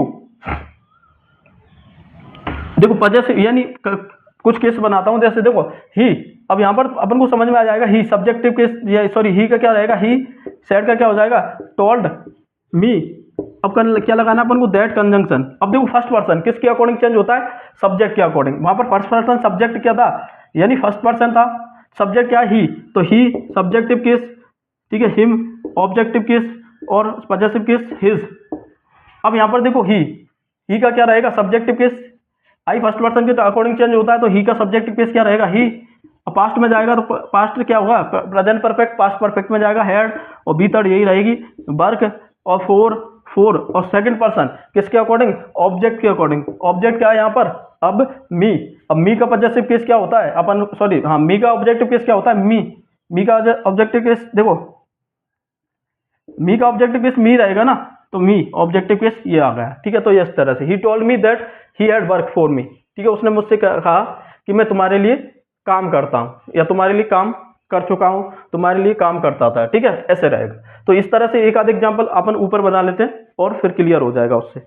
देखो पजेसिव यानी कुछ केस बनाता हूँ, जैसे देखो ही। अब यहाँ पर अपन को समझ में आ जाएगा, ही सब्जेक्टिव केस, ही का क्या रहेगा, ही। सेड का क्या हो जाएगा, टोल्ड मी। अब क्या लगाना अपन को, दैट कंजंक्शन। अब देखो फर्स्ट पर्सन किसके अकॉर्डिंग चेंज होता है, सब्जेक्ट के अकॉर्डिंग। वहां पर फर्स्ट पर्सन सब्जेक्ट क्या था, यानी फर्स्ट पर्सन था, सब्जेक्ट क्या, ही, तो ही सब्जेक्टिव केस, ठीक है, हिम ऑब्जेक्टिव केस और पजेसिव केस हिज। अब यहाँ पर देखो ही का क्या रहेगा, सब्जेक्टिव केस। आई फर्स्ट पर्सन के अकॉर्डिंग चेंज होता है, तो ही का सब्जेक्टिव केस क्या रहेगा, ही। पास्ट में जाएगा तो पास्ट क्या होगा, प्रेजेंट परफेक्ट, पास्ट परफेक्ट में जाएगा हैड, और बी थर्ड यही रहेगी, वर्क और फोर और सेकंड पर्सन किसके अकॉर्डिंग, ऑब्जेक्ट के अकॉर्डिंग। ऑब्जेक्ट क्या है यहाँ पर, अब मी। अब मी का पजेसिव केस क्या होता है, अपन मी का ऑब्जेक्टिव केस क्या होता है, मी का ऑब्जेक्टिव केस देखो, मी का ऑब्जेक्टिव केस मी रहेगा ना, तो मी ऑब्जेक्टिव केस ये आ गया, ठीक है। तो ये इस तरह से, ही told me that he had work for me, ठीक है, उसने मुझसे कहा कि मैं तुम्हारे लिए काम करता हूं, या तुम्हारे लिए काम कर चुका हूं, तुम्हारे लिए काम करता था, ठीक है, ऐसे रहेगा। तो इस तरह से एक आध एग्जाम्पल अपन ऊपर बना लेते हैं और फिर क्लियर हो जाएगा उससे।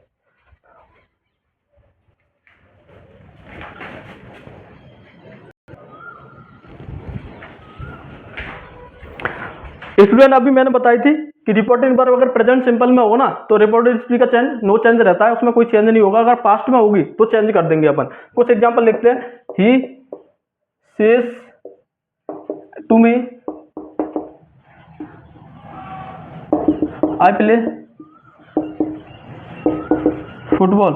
स्टूडेंट अभी मैंने बताई थी कि रिपोर्टेड वर्ब अगर प्रेजेंट सिंपल में हो ना, तो रिपोर्टेड स्पीच का चेंज नो चेंज रहता है, उसमें कोई चेंज नहीं होगा। अगर पास्ट में होगी तो चेंज कर देंगे अपन। कुछ एग्जांपल लिखते हैं, he says to me I play football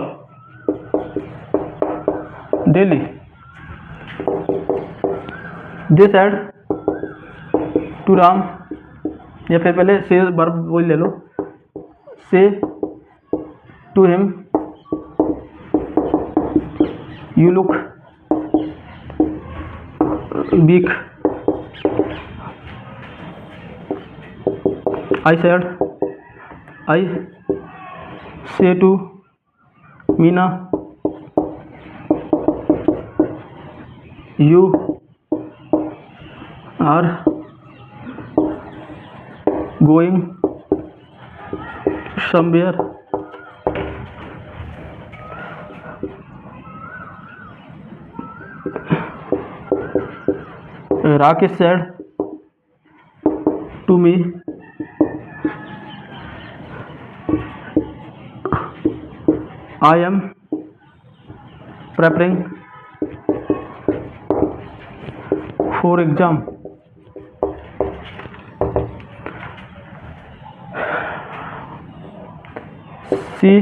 daily, they said to Ram, या फिर पहले से वर्ब वही ले लो, say to him you look weak, I say to Meena you are going somewhere, Rakesh said to me I am preparing for exam, she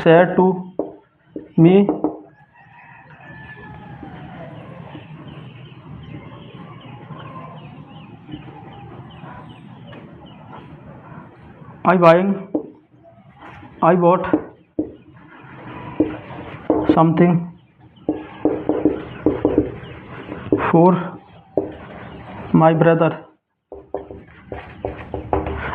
said to me I bought something for my brother।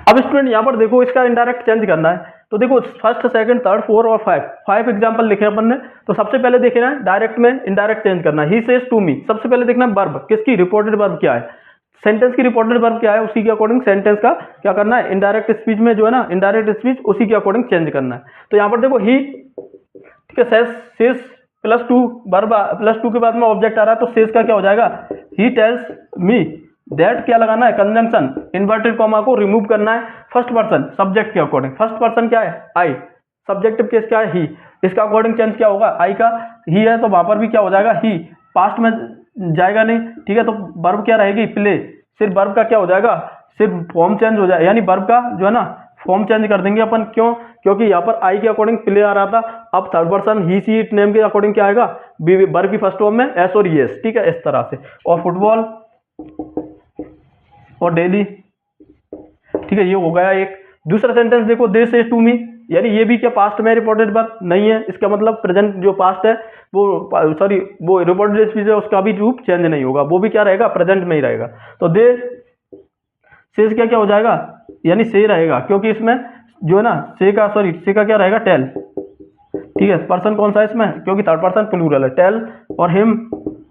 अब student यहाँ पर देखो इसका indirect change करना है, तो देखो first second third four और फाइव एग्जांपल लिखे अपन ने। तो सबसे पहले देखना है डायरेक्ट में इनडायरेक्ट चेंज करना है। ही सेज टू मी, सबसे पहले देखना है वर्ब किसकी, रिपोर्टेड वर्ब क्या है, सेंटेंस की रिपोर्टेड वर्ब क्या है, उसी के अकॉर्डिंग सेंटेंस का क्या करना है, इनडायरेक्ट स्पीच में जो है ना, इनडायरेक्ट स्पीच उसी के अकॉर्डिंग चेंज करना है। तो यहाँ पर देखो ही, ठीक है, says plus two verb, plus two के बाद में ऑब्जेक्ट आ रहा है, तो सेज का क्या हो जाएगा, ही टेल्स मी दैट, क्या लगाना है, कंजंक्शन, इन्वर्टेड कॉमा को रिमूव करना है, फर्स्ट पर्सन सब्जेक्ट के अकॉर्डिंग। फर्स्ट पर्सन क्या है, आई, सब्जेक्टिव केस क्या है, ही, इसका अकॉर्डिंग चेंज क्या होगा, आई का ही है तो वहां पर भी क्या हो जाएगा, ही, पास्ट में जाएगा नहीं, ठीक है, तो वर्ब क्या रहेगी, प्ले, सिर्फ वर्ब का क्या हो जाएगा, सिर्फ फॉर्म चेंज हो जाए, यानी वर्ब का जो है ना फॉर्म चेंज कर देंगे अपन, क्यों, क्योंकि यहाँ पर आई के अकॉर्डिंग प्ले आ रहा था, अब third person he she it name के अकॉर्डिंग क्या आएगा, वर्ब की फर्स्ट फॉर्म में एस और एस, ठीक है, इस तरह से। और फुटबॉल और डेली, ठीक है, ये हो गया एक। दूसरा सेंटेंस देखो, दे सेज टू मी, यानी ये भी क्या पास्ट में रिपोर्टेड वर्ब नहीं है, इसका मतलब प्रेजेंट जो पास्ट है वो, सॉरी वो रिपोर्टेड स्पीच है उसका भी रूप चेंज नहीं होगा, वो भी क्या रहेगा, प्रेजेंट में ही रहेगा। तो दे सेज क्या क्या हो जाएगा, यानी से रहेगा, क्योंकि इसमें जो है ना से का क्या रहेगा, टेल, ठीक है, पर्सन कौन सा है इसमें, क्योंकि थर्ड पर्सन प्लूरल है, टेल और हिम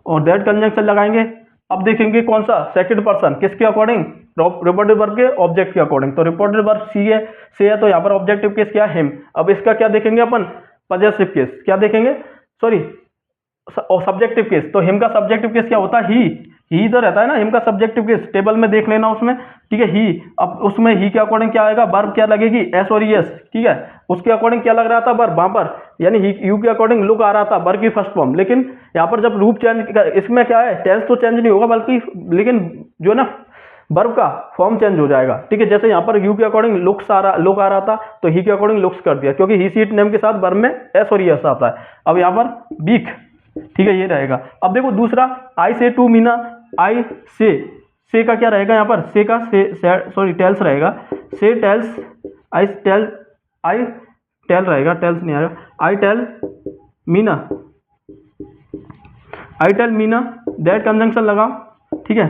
और दैट कंजंक्शन लगाएंगे। अब देखेंगे कौन सा, सेकंड पर्सन, किसके अकॉर्डिंग, रिपोर्टेड वर्ब के ऑब्जेक्ट के अकॉर्डिंग। तो रिपोर्टेड वर्ब सी है, से है, तो यहाँ पर ऑब्जेक्टिव केस क्या है, हिम। अब इसका क्या देखेंगे अपन, पजेसिव केस, क्या देखेंगे, सॉरी सब्जेक्टिव केस। तो हिम का सब्जेक्टिव केस क्या होता है, ही तो रहता है ना, हिम का सब्जेक्टिव केस टेबल में देख लेना उसमें, ठीक है, ही। अब उसमें ही के अकॉर्डिंग क्या आएगा, वर्ब क्या लगेगी, एस और एस, ठीक है, उसके अकॉर्डिंग क्या लग रहा था वर्ब वहां पर, यानी ही, यू के अकॉर्डिंग लुक आ रहा था वर्ब की फर्स्ट फॉर्म। लेकिन यहाँ पर जब रूप चेंज, इसमें क्या है, टेंस तो चेंज नहीं होगा बल्कि, लेकिन जो है ना वर्ब का फॉर्म चेंज हो जाएगा, ठीक है। जैसे यहाँ पर यू के अकॉर्डिंग लुक आ रहा था, तो ही के अकॉर्डिंग लुक्स कर दिया, क्योंकि ही सीट नेम के साथ वर्ब में एस और एस आता है। अब यहाँ पर वीक, ठीक है, ये रहेगा। अब देखो दूसरा, आई से टू मीना, आई से का क्या रहेगा यहाँ पर, से का सॉरी टेल्स रहेगा, से टेल्स, आई टेल रहेगा, टेल्स नहीं आएगा, I tell Meena that conjunction लगाओ, ठीक है,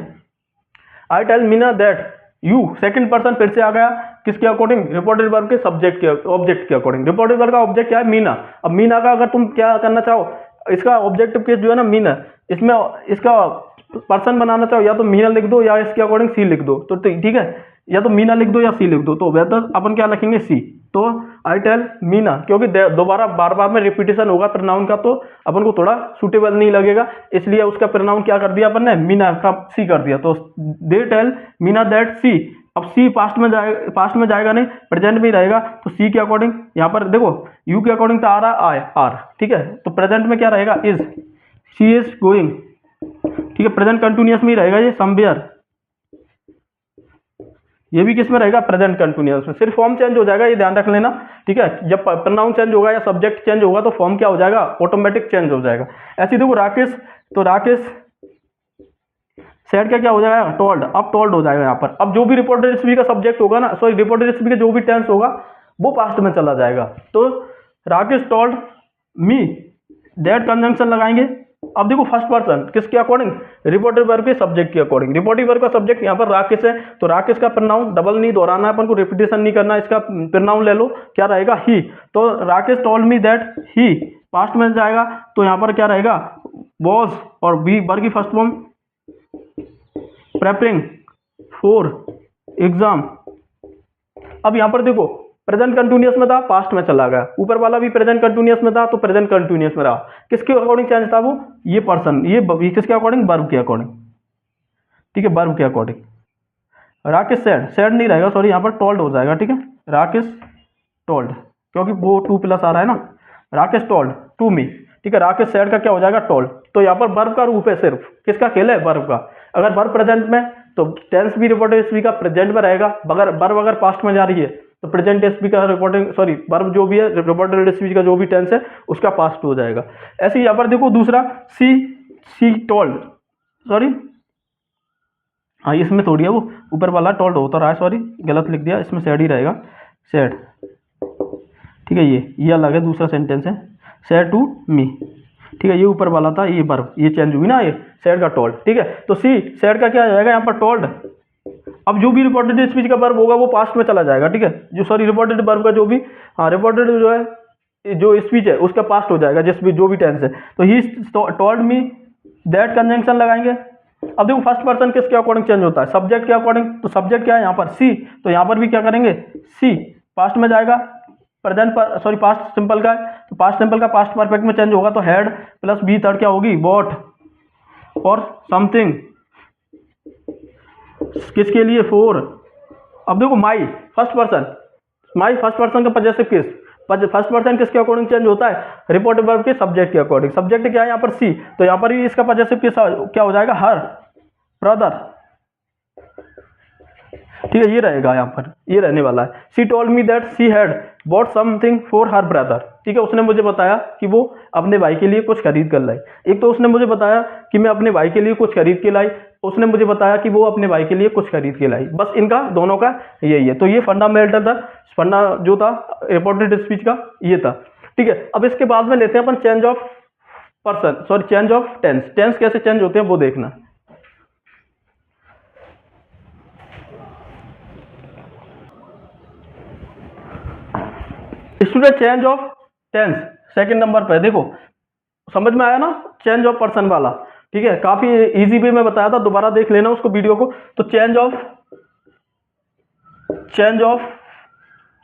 I tell Meena that, you second person फिर से आ गया, किसके अकॉर्डिंग, रिपोर्टेड वर्ब के सब्जेक्ट के ऑब्जेक्ट के अकॉर्डिंग। रिपोर्टेड वर्ब का ऑब्जेक्ट क्या है, मीना। अब मीना का अगर तुम क्या करना चाहो, इसका ऑब्जेक्टिव केस जो है ना मीना, इसमें इसका पर्सन बनाना चाहो, या तो मीना लिख दो या इसके अकॉर्डिंग सी लिख दो, तो ठीक है, या तो मीना लिख दो या सी लिख दो, तो बेहतर अपन क्या लिखेंगे, सी। तो आई टेल मीना, क्योंकि दोबारा बार बार में रिपीटेशन होगा प्रोनाउन का, तो अपन को थोड़ा सूटेबल नहीं लगेगा, इसलिए उसका प्रोनाउन क्या कर दिया अपन ने, मीना का सी कर दिया। तो दे टेल मीना दैट सी, अब सी पास्ट में जाएगा नहीं, प्रेजेंट में ही रहेगा, तो सी के अकॉर्डिंग यहाँ पर देखो यू के अकॉर्डिंग तो आ रहा है आर, ठीक है, तो प्रेजेंट में क्या रहेगा, इज, शी इज गोइंग, ठीक है, प्रेजेंट कंटिन्यूअस में ही रहेगा ये, समवेयर ये भी किस में रहेगा, प्रेजेंट कंटिन्यूअस में। सिर्फ फॉर्म चेंज हो जाएगा, ये ध्यान रख लेना, ठीक है। जब प्रोनाउन चेंज होगा या सब्जेक्ट चेंज होगा तो फॉर्म क्या हो जाएगा, ऑटोमेटिक चेंज हो जाएगा। ऐसे देखो राकेश, तो राकेश सेड का क्या हो जाएगा, टोल्ड। अब टोल्ड हो जाएगा यहाँ पर। अब जो भी रिपोर्टेड स्पीच का सब्जेक्ट होगा ना, सॉरी रिपोर्टेड स्पीच का जो भी टेंस होगा वो पास्ट में चला जाएगा। तो Rakesh told me that conjunction लगाएंगे। अब देखो फर्स्ट पर्सन किसके अकॉर्डिंग, रिपोर्टेड वर्ब के सब्जेक्ट के अकॉर्डिंग। रिपोर्टेड वर्ब का सब्जेक्ट यहाँ पर राकेश है, तो राकेश का प्रोनाउन डबल नहीं दोहराना है अपन को, रिपीटेशन नहीं करना, इसका प्रोनाउन ले लो, क्या रहेगा, ही। तो Rakesh told me that he past में जाएगा, तो यहाँ पर क्या रहेगा, वॉज, और बी वर्ब की फर्स्ट फॉर्म प्रेपरिंग फॉर एग्जाम। अब यहां पर देखो प्रेजेंट कंटिन्यूअस में था, पास्ट में चला गया। ऊपर वाला भी प्रेजेंट कंटिन्यूअस में था, तो प्रेजेंट कंटिन्यूअस में रहा। किसके अकॉर्डिंग चेंज था वो, ये पर्सन, ये किसके अकॉर्डिंग, वर्ब के अकॉर्डिंग, ठीक है, वर्ब के अकॉर्डिंग। राकेश सेड, सेड नहीं रहेगा, सॉरी यहाँ पर टोल्ड हो जाएगा, ठीक है। राकेश टोल्ड, क्योंकि वो टू प्लस आ रहा है ना, राकेश टोल्ड टू मी, ठीक है। राकेश सेड का क्या हो जाएगा, टोल्ड। तो यहाँ पर वर्ब का रूप है, सिर्फ किसका खेल है, वर्ब का। अगर वर्ब प्रेजेंट में तो टेंस भी रिपोर्टेड स्पीच का प्रेजेंट में रहेगा। अगर वर्ब अगर पास्ट में जा रही है तो प्रेजेंट स्पीच का रिपोर्टिंग, सॉरी वर्ब जो भी है रिपोर्टेड स्पीच का जो भी टेंस है उसका पास्ट हो जाएगा। ऐसे ही यहाँ पर देखो दूसरा सी टोल्ड, सॉरी हाँ इसमें थोड़ी है, वो ऊपर वाला टोल्ड होता रहा है, सॉरी गलत लिख दिया, इसमें सेड ही रहेगा, सेड, ठीक है। ये अलग है, दूसरा सेंटेंस है, सेड टू मी, ठीक है। ये ऊपर वाला था, ये वर्ब, ये चेंज हुई ना, ये सेड का टोल्ड, ठीक है। तो सी सेड का क्या आ जाएगा यहाँ पर, टोल्ड। अब जो भी रिपोर्टेड स्पीच का वर्ब होगा वो पास्ट में चला जाएगा, ठीक है। जो सॉरी रिपोर्टेड वर्ब का जो भी, हाँ रिपोर्टेड जो है जो स्पीच है उसका पास्ट हो जाएगा, जिस भी जो भी टेंस है। तो he told me that conjunction लगाएंगे। अब देखो फर्स्ट पर्सन किसके अकॉर्डिंग चेंज होता है, सब्जेक्ट के अकॉर्डिंग। तो सब्जेक्ट क्या है यहाँ पर, सी, तो यहाँ पर भी क्या करेंगे, सी पास्ट में जाएगा। प्रेजेंट पर सॉरी पास्ट सिंपल का है, तो पास्ट सिंपल का पास्ट परफेक्ट में चेंज होगा, तो हैड प्लस बी थर्ड क्या होगी, बॉट और समथिंग, किसके लिए, फोर। अब देखो my first person, my first person का पॉजेसिव केस, फर्स्ट पर्सन किसके अकॉर्डिंग चेंज होता है, रिपोर्टेड वर्ब के सब्जेक्ट के अकॉर्डिंग। सब्जेक्ट क्या है यहाँ पर, सी, तो यहाँ पर भी इसका पॉजेसिव केस क्या हो जाएगा, हर ब्रदर, ठीक है। ये रहेगा यहाँ पर, ये रहने वाला है। सी told me that she had bought something for her brother, ठीक है। उसने मुझे बताया कि वो अपने भाई के लिए कुछ खरीद कर लाई। एक तो उसने मुझे बताया कि मैं अपने भाई के लिए कुछ खरीद के लाई, उसने मुझे बताया कि वो अपने भाई के लिए कुछ खरीद के लाई। बस इनका दोनों का यही है। तो ये फंडामेंटल था, फंडा जो था रिपोर्टेड स्पीच का ये था, ठीक है। अब इसके बाद में लेते हैं अपन change of person, sorry change of tense. Tense कैसे चेंज होते हैं वो देखना। Student change of tense second number पे देखो, समझ में आया ना, चेंज ऑफ पर्सन वाला, ठीक है। काफी इजी वे में बताया था, दोबारा देख लेना उसको वीडियो को। तो चेंज ऑफ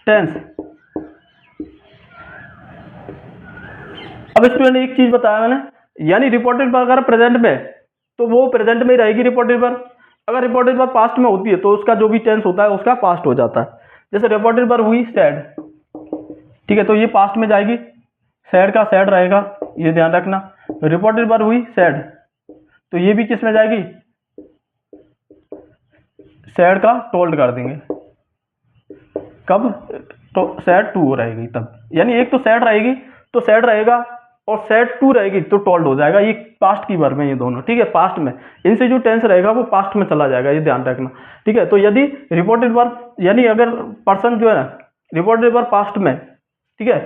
टेंस। अब स्टूडेंट एक चीज बताया मैंने, यानी रिपोर्टेड वर्ब अगर प्रेजेंट में तो वो प्रेजेंट में ही रहेगी रिपोर्टेड वर्ब। अगर रिपोर्टेड वर्ब पास्ट में होती है तो उसका जो भी टेंस होता है उसका पास्ट हो जाता है। जैसे रिपोर्टेड वर्ब हुई सैड, ठीक है, तो ये पास्ट में जाएगी, सैड का सैड रहेगा, ये ध्यान रखना। रिपोर्टेड वर्ब हुई सैड, तो ये भी किस में जाएगी, सैड का टोल्ड कर देंगे। कब, तो सैड टू रहेगी तब, यानी एक तो सैड रहेगी तो सैड रहेगा, और सैड टू रहेगी तो टोल्ड हो जाएगा। ये पास्ट की वर्ब है ये दोनों, ठीक है, पास्ट में। इनसे जो टेंस रहेगा वो पास्ट में चला जाएगा, ये ध्यान रखना, ठीक है। तो यदि रिपोर्टेड वर्ब, यानी अगर पर्सन जो है ना रिपोर्टेड वर्ब पास्ट में, ठीक है,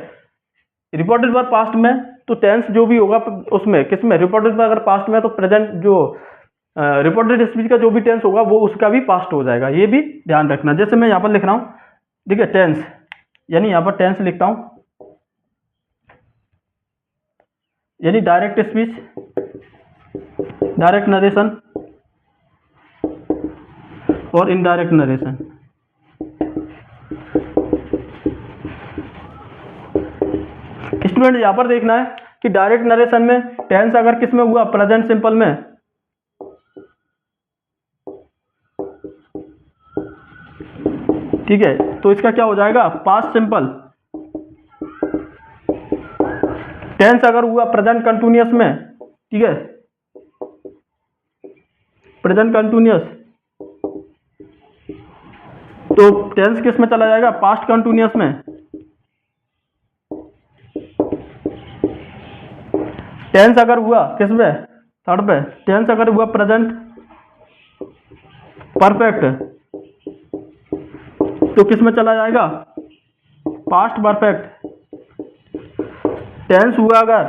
रिपोर्टेड वर्ब पास्ट में, तो टेंस जो भी होगा उसमें किसमें, रिपोर्टेड वर्ब अगर पास्ट में तो प्रेजेंट जो रिपोर्टेड स्पीच का जो भी टेंस होगा वो उसका भी पास्ट हो जाएगा, ये भी ध्यान रखना। जैसे मैं यहाँ पर लिख रहा हूँ, ठीक है, टेंस, यानी यहाँ पर टेंस लिखता हूँ, यानी डायरेक्ट स्पीच, डायरेक्ट नरेशन और इनडायरेक्ट नरेशन। स्टूडेंट यहां पर देखना है कि डायरेक्ट नरेशन में टेंस अगर किस में हुआ, प्रेजेंट सिंपल में, ठीक है, तो इसका क्या हो जाएगा, पास्ट सिंपल। टेंस अगर हुआ प्रेजेंट कंटिन्यूअस में, ठीक है, प्रेजेंट कंटिन्यूअस, तो टेंस किस में चला जाएगा? पास्ट कंटिन्यूअस में। टेंस अगर हुआ किस में? थर्ड पे। टेंस अगर हुआ प्रेजेंट परफेक्ट तो किस में चला जाएगा? Past perfect. टेंस हुआ अगर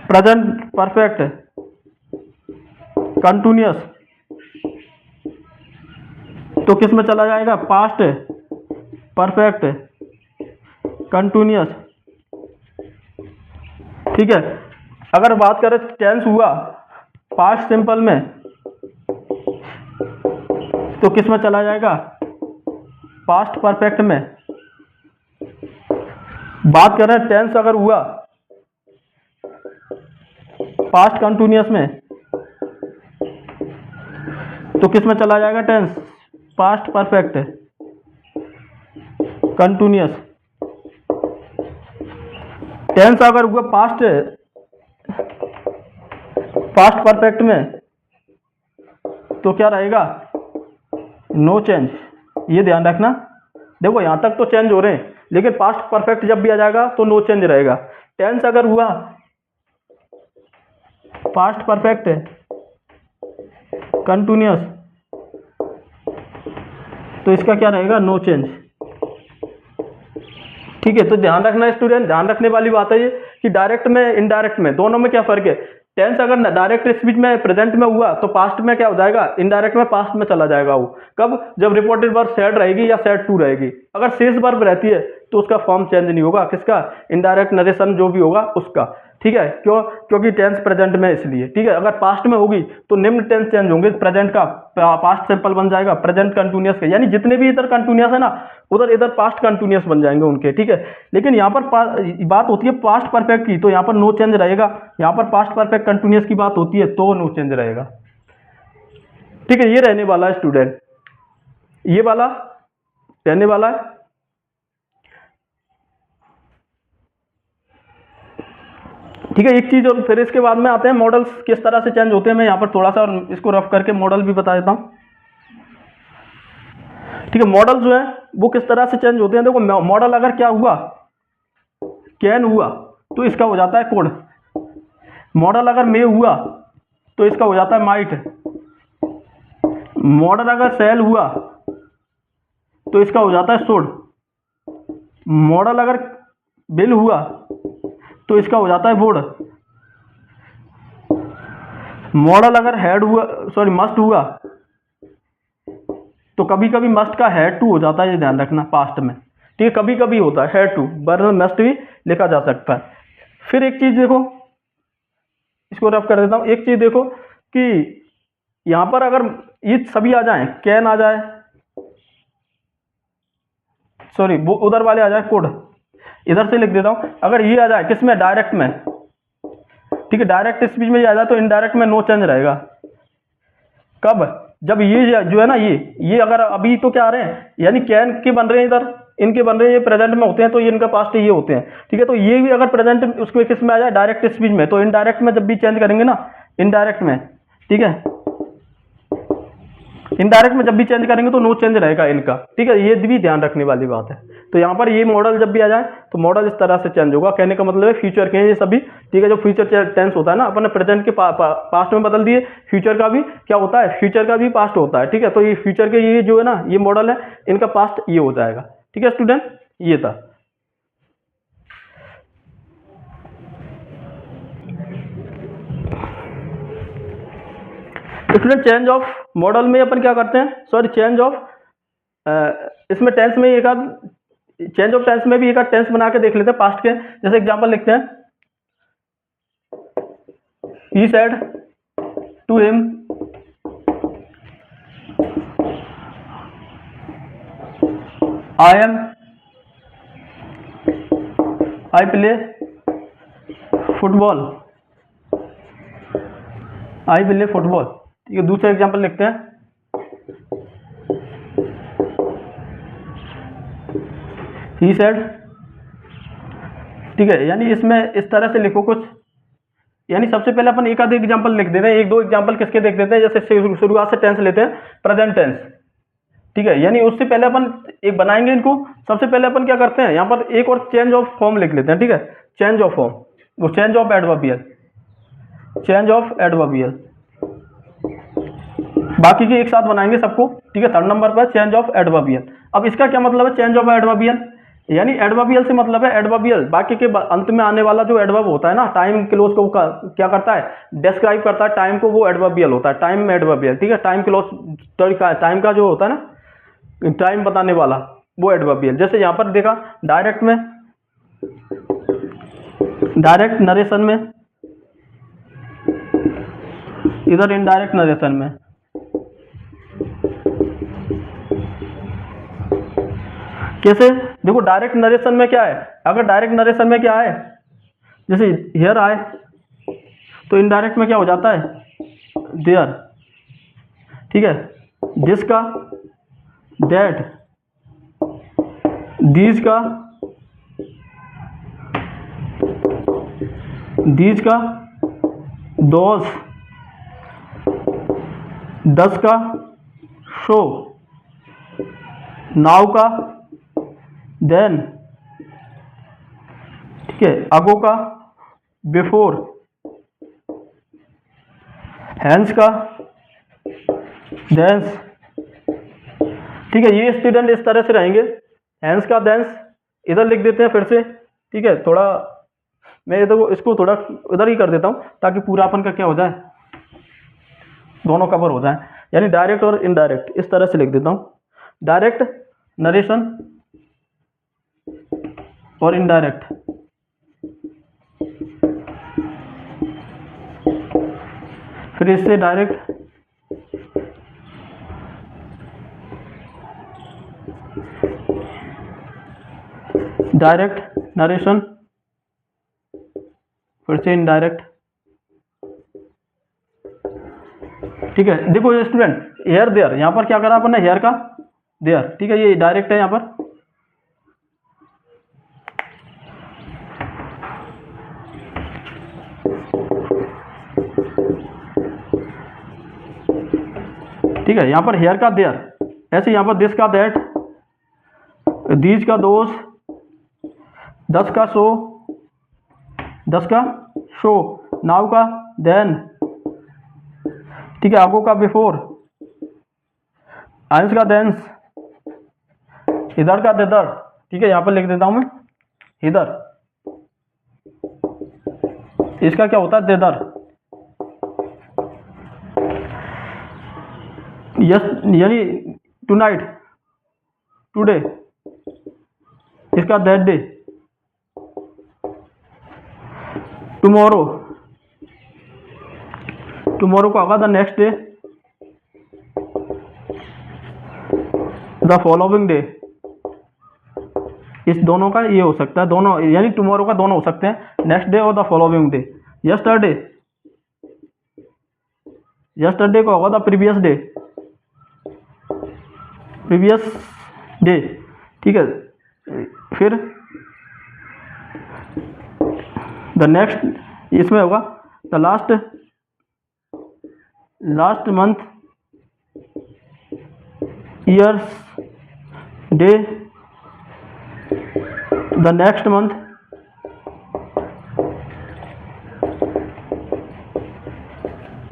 प्रेजेंट परफेक्ट कंटिन्यूअस तो किस में चला जाएगा? Past perfect continuous. ठीक है। अगर बात करें टेंस हुआ पास्ट सिंपल में तो किस में चला जाएगा? पास्ट परफेक्ट में। बात करें टेंस अगर हुआ पास्ट कंटिन्यूअस में तो किस में चला जाएगा? Tense past perfect continuous. Tense अगर हुआ पास्ट परफेक्ट में तो क्या रहेगा? No change. ये ध्यान रखना। देखो यहां तक तो चेंज हो रहे हैं लेकिन पास्ट परफेक्ट जब भी आ जाएगा तो नो चेंज रहेगा। टेंस अगर हुआ पास्ट परफेक्ट कंटिन्यूअस तो इसका क्या रहेगा? No change. ठीक है। तो ध्यान रखना स्टूडेंट, ध्यान रखने वाली बात है ये कि डायरेक्ट में इनडायरेक्ट में दोनों में क्या फर्क है। टेंस अगर डायरेक्ट स्पीच में प्रेजेंट में हुआ तो पास्ट में क्या हो जाएगा? इनडायरेक्ट में पास्ट में चला जाएगा वो। कब? जब रिपोर्टेड वर्ब सैड रहेगी या सैड टू रहेगी। अगर शेष वर्ब रहती है तो उसका फॉर्म चेंज नहीं होगा। किसका? इनडायरेक्ट नरेशन जो भी होगा उसका। ठीक है। क्यों? क्योंकि टेंस प्रेजेंट में इसलिए। ठीक है। अगर पास्ट में होगी तो निम्न टेंस चेंज होंगे। प्रेजेंट का पास्ट सिंपल बन जाएगा, प्रेजेंट कंटिन्यूअस का, यानी जितने भी इधर कंटिन्यूअस है ना उधर इधर पास्ट कंटिन्यूअस बन जाएंगे उनके। ठीक है। लेकिन यहाँ पर बात होती है पास्ट परफेक्ट की तो यहाँ पर नो चेंज रहेगा। यहाँ पर पास्ट परफेक्ट कंटिन्यूअस की बात होती है तो नो चेंज रहेगा। ठीक है। ये रहने वाला है स्टूडेंट, ये वाला रहने वाला है। ठीक है। एक चीज और फिर इसके बाद में आते हैं मॉडल्स किस तरह से चेंज होते हैं। मैं यहाँ पर थोड़ा सा और इसको रफ करके मॉडल भी बता देता हूँ। ठीक है। मॉडल जो है वो किस तरह से चेंज होते हैं। देखो मॉडल अगर क्या हुआ? कैन हुआ तो इसका हो जाता है कोड। मॉडल अगर मे हुआ तो इसका हो जाता है माइट। मॉडल अगर सेल हुआ तो इसका हो जाता है शुड। मॉडल अगर बिल हुआ तो इसका हो जाता है वुड। मॉडल अगर हेड हुआ मस्ट हुआ तो कभी कभी मस्ट का हेड टू हो जाता है। ये ध्यान रखना पास्ट में। ठीक है। कभी कभी होता है हेड टू, वरना मस्ट भी लिखा जा सकता है। फिर एक चीज देखो, इसको रफ कर देता हूं। एक चीज देखो कि यहां पर अगर ये सभी आ जाए, कैन आ जाए, वो उधर वाले आ जाए कोड, इधर से लिख देता हूं। अगर ये आ जाए किसमें? डायरेक्ट में। ठीक है। डायरेक्ट स्पीच में ये आ जाए तो इनडायरेक्ट में नो चेंज रहेगा। कब? जब ये जो है ना ये अगर अभी तो क्या आ रहे हैं, यानी कैन के बन रहे हैं इधर, इनके बन रहे हैं, ये प्रेजेंट में होते हैं तो ये इनका पास्ट ये होते हैं। ठीक है। तो ये भी अगर प्रेजेंट उसके किस में आ जाए? डायरेक्ट स्पीच में। तो इनडायरेक्ट में जब भी चेंज करेंगे ना, इनडायरेक्ट में, ठीक है, इनडायरेक्ट में जब भी चेंज करेंगे तो नो चेंज रहेगा इनका। ठीक है। ये भी ध्यान रखने वाली बात है। तो यहाँ पर ये मॉडल जब भी आ जाए तो मॉडल इस तरह से चेंज होगा। कहने का मतलब है फ्यूचर के ये सभी। ठीक है। जो फ्यूचर टेंस होता है ना, अपने प्रेजेंट के पास्ट में बदल दिए। फ्यूचर का भी क्या होता है? फ्यूचर का भी पास्ट होता है। ठीक है। तो ये फ्यूचर के ये जो है ना ये मॉडल है, इनका पास्ट ये हो जाएगा। ठीक है स्टूडेंट, ये था। स्टूडेंट चेंज ऑफ मॉडल में अपन क्या करते हैं? चेंज ऑफ इसमें टेंस में एक आध चेंज ऑफ टेंस में भी एक आध टेंस बना के देख लेते हैं पास्ट के। जैसे एग्जांपल लिखते हैं, he said to him I play football. I play football. ठीक है। दूसरा एग्जांपल लिखते हैं, ही सेड। ठीक है। यानी इसमें इस तरह से लिखो कुछ यानी सबसे पहले अपन एक आध एग्जाम्पल लिख देते हैं, एक दो एग्जाम्पल किसके देख देते हैं। जैसे शुरुआत से टेंस लेते हैं, प्रेजेंट टेंस, ठीक है। यानी उससे पहले अपन एक बनाएंगे इनको। सबसे पहले अपन क्या करते हैं, यहाँ पर एक और चेंज ऑफ फॉर्म लिख लेते हैं, ठीक है। चेंज ऑफ फॉर्म, वो change of adverbial, change of adverbial, बाकी के एक साथ बनाएंगे सबको, ठीक है। थर्ड नंबर पर चेंज ऑफ एडवर्बियल। अब इसका क्या मतलब है चेंज ऑफ एडवर्बियल, यानी एडवर्बियल से मतलब है एडवर्बियल, बाकी के अंत में आने वाला जो एडवर्ब होता है ना, टाइम क्लोज को क्या करता है, डिस्क्राइब करता है टाइम को, वो एडवर्बियल होता है, टाइम में एडवर्बियल, ठीक है। टाइम क्लोज, टाइम का जो होता है ना, टाइम बताने वाला, वो एडवर्बियल। जैसे यहाँ पर देखा, डायरेक्ट में, डायरेक्ट नरेशन में, इधर इनडायरेक्ट नरेशन में। कैसे, देखो डायरेक्ट नरेशन में क्या है, अगर डायरेक्ट नरेशन में क्या है, जैसे हियर आए, तो इनडायरेक्ट में क्या हो जाता है, देयर, ठीक है। दिस का दैट, दीज का, दीज का दोज, दस का शो, नाउ का देन, ठीक है। अगो का बिफोर, हैंस का देंस, ठीक है। ये स्टूडेंट इस तरह से रहेंगे, हैंस का देंस, इधर लिख देते हैं फिर से, ठीक है। थोड़ा मैं इधर इसको थोड़ा इधर ही कर देता हूँ ताकि पूरा अपन का क्या हो जाए, दोनों कवर हो जाए। यानी डायरेक्ट और इनडायरेक्ट इस तरह से लिख देता हूँ, डायरेक्ट नरेशन और इनडायरेक्ट। फिर इससे डायरेक्ट, डायरेक्ट नरेशन, फिर से इनडायरेक्ट, ठीक है। देखो स्टूडेंट, हेयर देयर, यहाँ पर क्या करा अपन ने, हेयर का देयर, ठीक है। ये डायरेक्ट है यहाँ पर, ठीक है। यहाँ पर हेयर का देयर, ऐसे यहाँ पर दिस का दैट, दीज का दोस, दस का सो, दस का शो, नाउ का देन, ठीक है। अगो का बिफोर, आंस का देंस, इधर का देदर, ठीक है। यहाँ पर लिख देता हूं मैं इधर, इसका क्या होता है, देदर। यस, यानी टुनाइट, टुडे, इसका दैट डे, टुमारो, टुमारो का होगा the next day, the following day. इस दोनों का ये हो सकता है, दोनों यानी टुमारो का दोनों हो सकते हैं, नेक्स्ट डे और the following day. Yesterday, yesterday का होगा the previous day, previous day, ठीक है। फिर द नेक्स्ट, इसमें होगा the last, last month, years, day, the next month,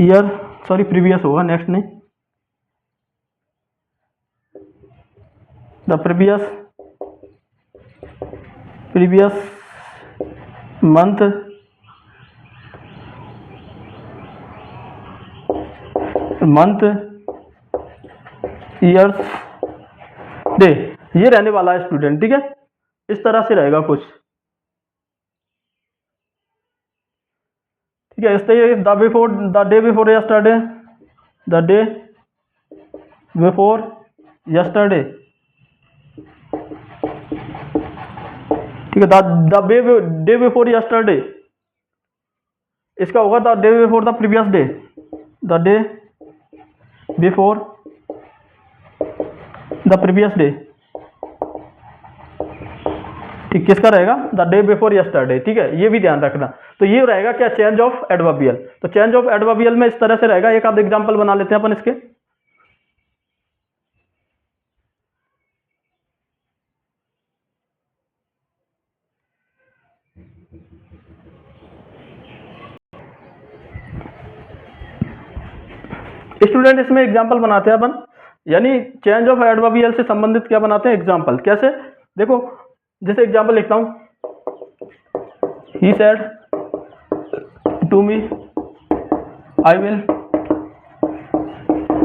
year, sorry previous होगा, नेक्स्ट नहीं, the previous, previous month, month, years, day, ये रहने वाला है स्टूडेंट, ठीक है। इस तरह से रहेगा कुछ, ठीक है। इस तरह the before, the day before yesterday, the day before yesterday, ठीक है। द डे बिफोर यस्टरडे, इसका होगा the day before the previous day, the day before the previous day, ठीक, किसका रहेगा? द डे बिफोर यस्टरडे, ठीक है, ये भी ध्यान रखना। तो ये रहेगा क्या? Change of adverbial. तो चेंज ऑफ एडवर्बियल में इस तरह से रहेगा। एक आध एग्जांपल बना लेते हैं अपन इसके। स्टूडेंट इसमें एग्जांपल बनाते हैं अपन, यानी चेंज ऑफ एडवर्बियल से संबंधित क्या बनाते हैं? एग्जांपल। कैसे? देखो, जैसे एग्जांपल लिखता हूं, he said to me I will